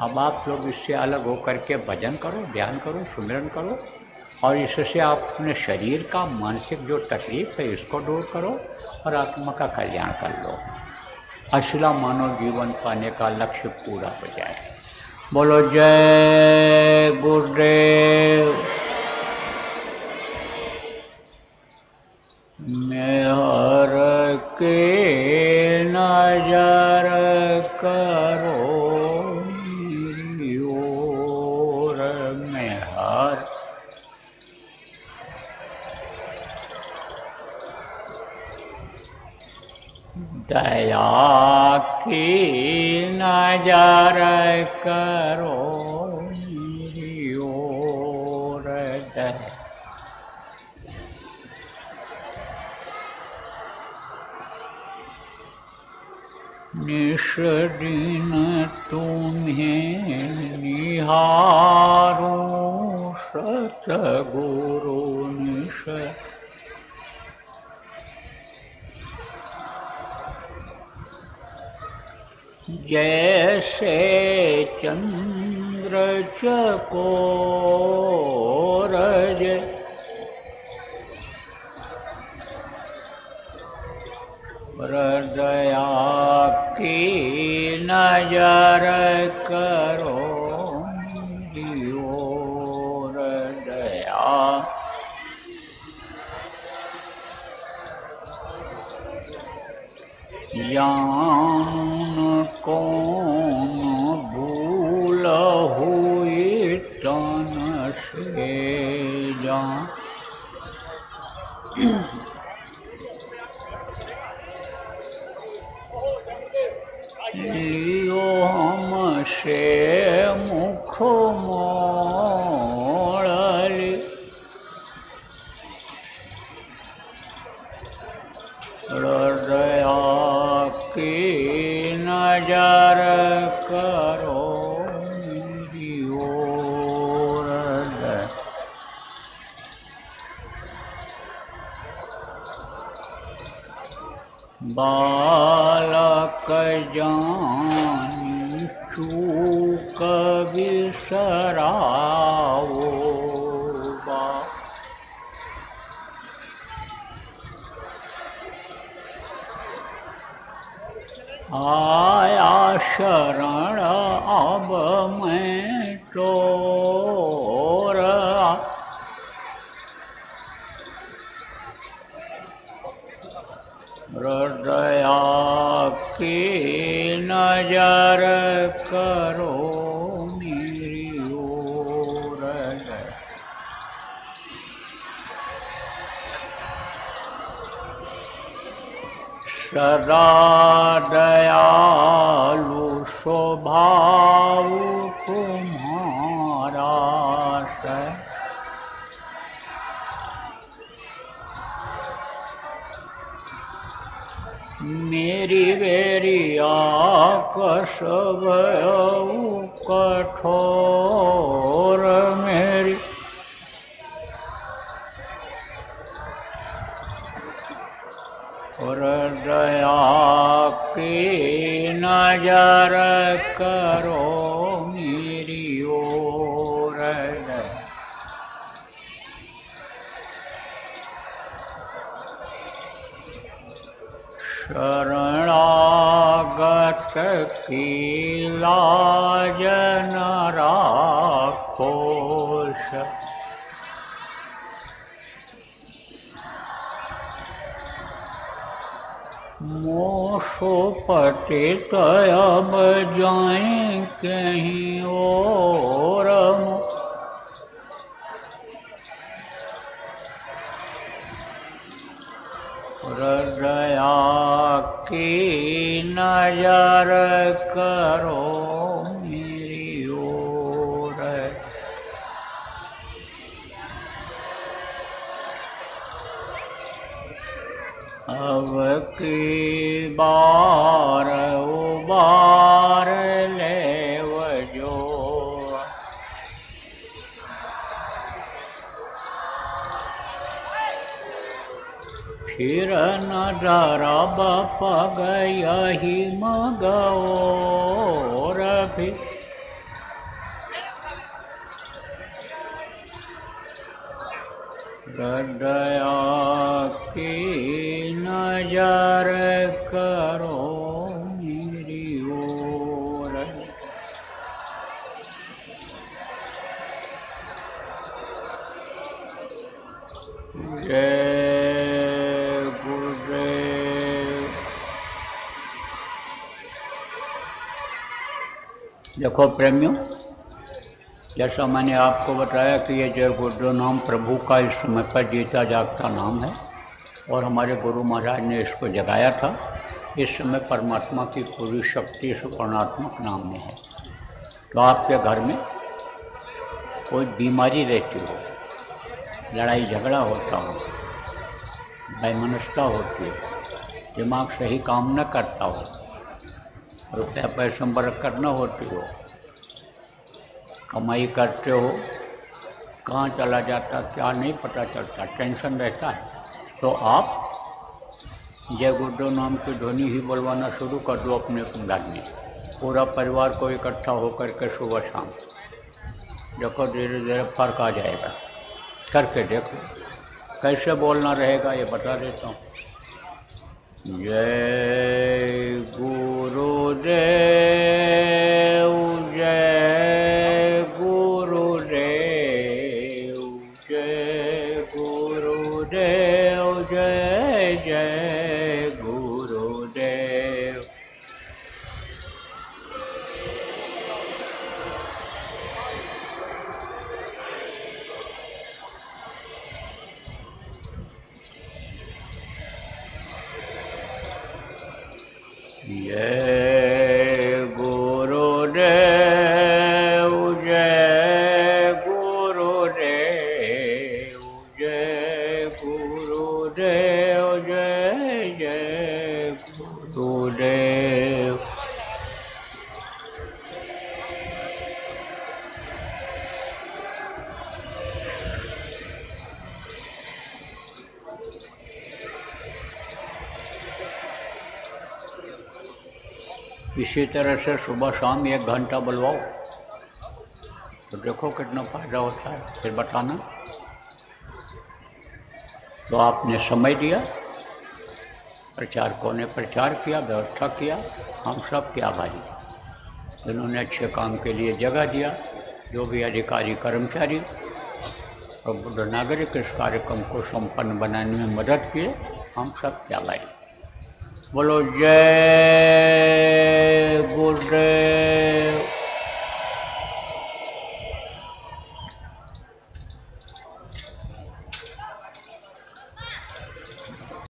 अब आप लोग इससे अलग होकर के भजन करो, ध्यान करो, सुमिरन करो, और इससे आप अपने शरीर का मानसिक जो तकलीफ है इसको दूर करो और आत्मा का कल्याण कर लो। असला मानव जीवन पाने का लक्ष्य पूरा हो जाए। बोलो जय गुरुदेव। मेहर के नजर करो मेरी ओर, मेहर दया की नजर करो मेरी ओर। निश दिन तुम्हें निहारो सतगुरु निश, जैसे चंद्र चकोर हृदया की नजर करो मेरी ओर। दया जान कौन भूल हुई तन से जान, लियो हमसे मुख मोड़ ली, हृदया की नजर करो मेरी ओर। बालक जानी चूक बिसराओ बा। आया शरण अब मैं चोर, हृदया की नजर करो मेरी ओर। सदा दयालु स्वभाव तुम्हारा है, मेरी बेरी आकस भयउ कठोर, मेरी हृदया की नजर करो मेरी ओर। शरणागत की लाज न राखो, मोसो पतित अब जाएं कहीं और, हृदया की नजर करो मेरी ओर। अब की बार उबार ले वजो, फिर न डरा पग यही मगोर भी। हृदया की नजर करो मेरी ओर। जय गुरुदेव। देखो प्रेमियों, जैसा मैंने आपको बताया कि ये जय गुरुदेव नाम प्रभु का इस समय पर जीता जागता नाम है और हमारे गुरु महाराज ने इसको जगाया था। इस समय परमात्मा की पूरी शक्ति इस वर्णात्मक नाम में है। तो आपके घर में कोई बीमारी रहती हो, लड़ाई झगड़ा होता हो, वैमनस्यता होती है, दिमाग सही काम न करता हो, रुपया पैसा बरकत न होती हो, कमाई करते हो कहाँ चला जाता क्या नहीं पता चलता, टेंशन रहता है, तो आप जय गुरुदेव नाम की ध्वनि ही बोलवाना शुरू कर दो अपने घर में। पूरा परिवार को इकट्ठा होकर के सुबह शाम देखो, धीरे धीरे फर्क आ जाएगा। करके देखो कैसे बोलना रहेगा ये बता देता हूँ। जय गुरुदेव, जय गुरुदेव, जय गुरुदेव, जय जय गुरुदेव। जय गुरुदेव, इसी तरह से सुबह शाम 1 घंटा बुलवाओ तो देखो कितना फायदा होता है, फिर बताना। तो आपने समय दिया, प्रचारकों ने प्रचार किया, व्यवस्था किया, हम सब क्या भाई, जिन्होंने अच्छे काम के लिए जगह दिया, जो भी अधिकारी कर्मचारी और बुद्ध नागरिक इस कार्यक्रम को संपन्न बनाने में मदद किए, हम सब क्या भाई। बोलो जय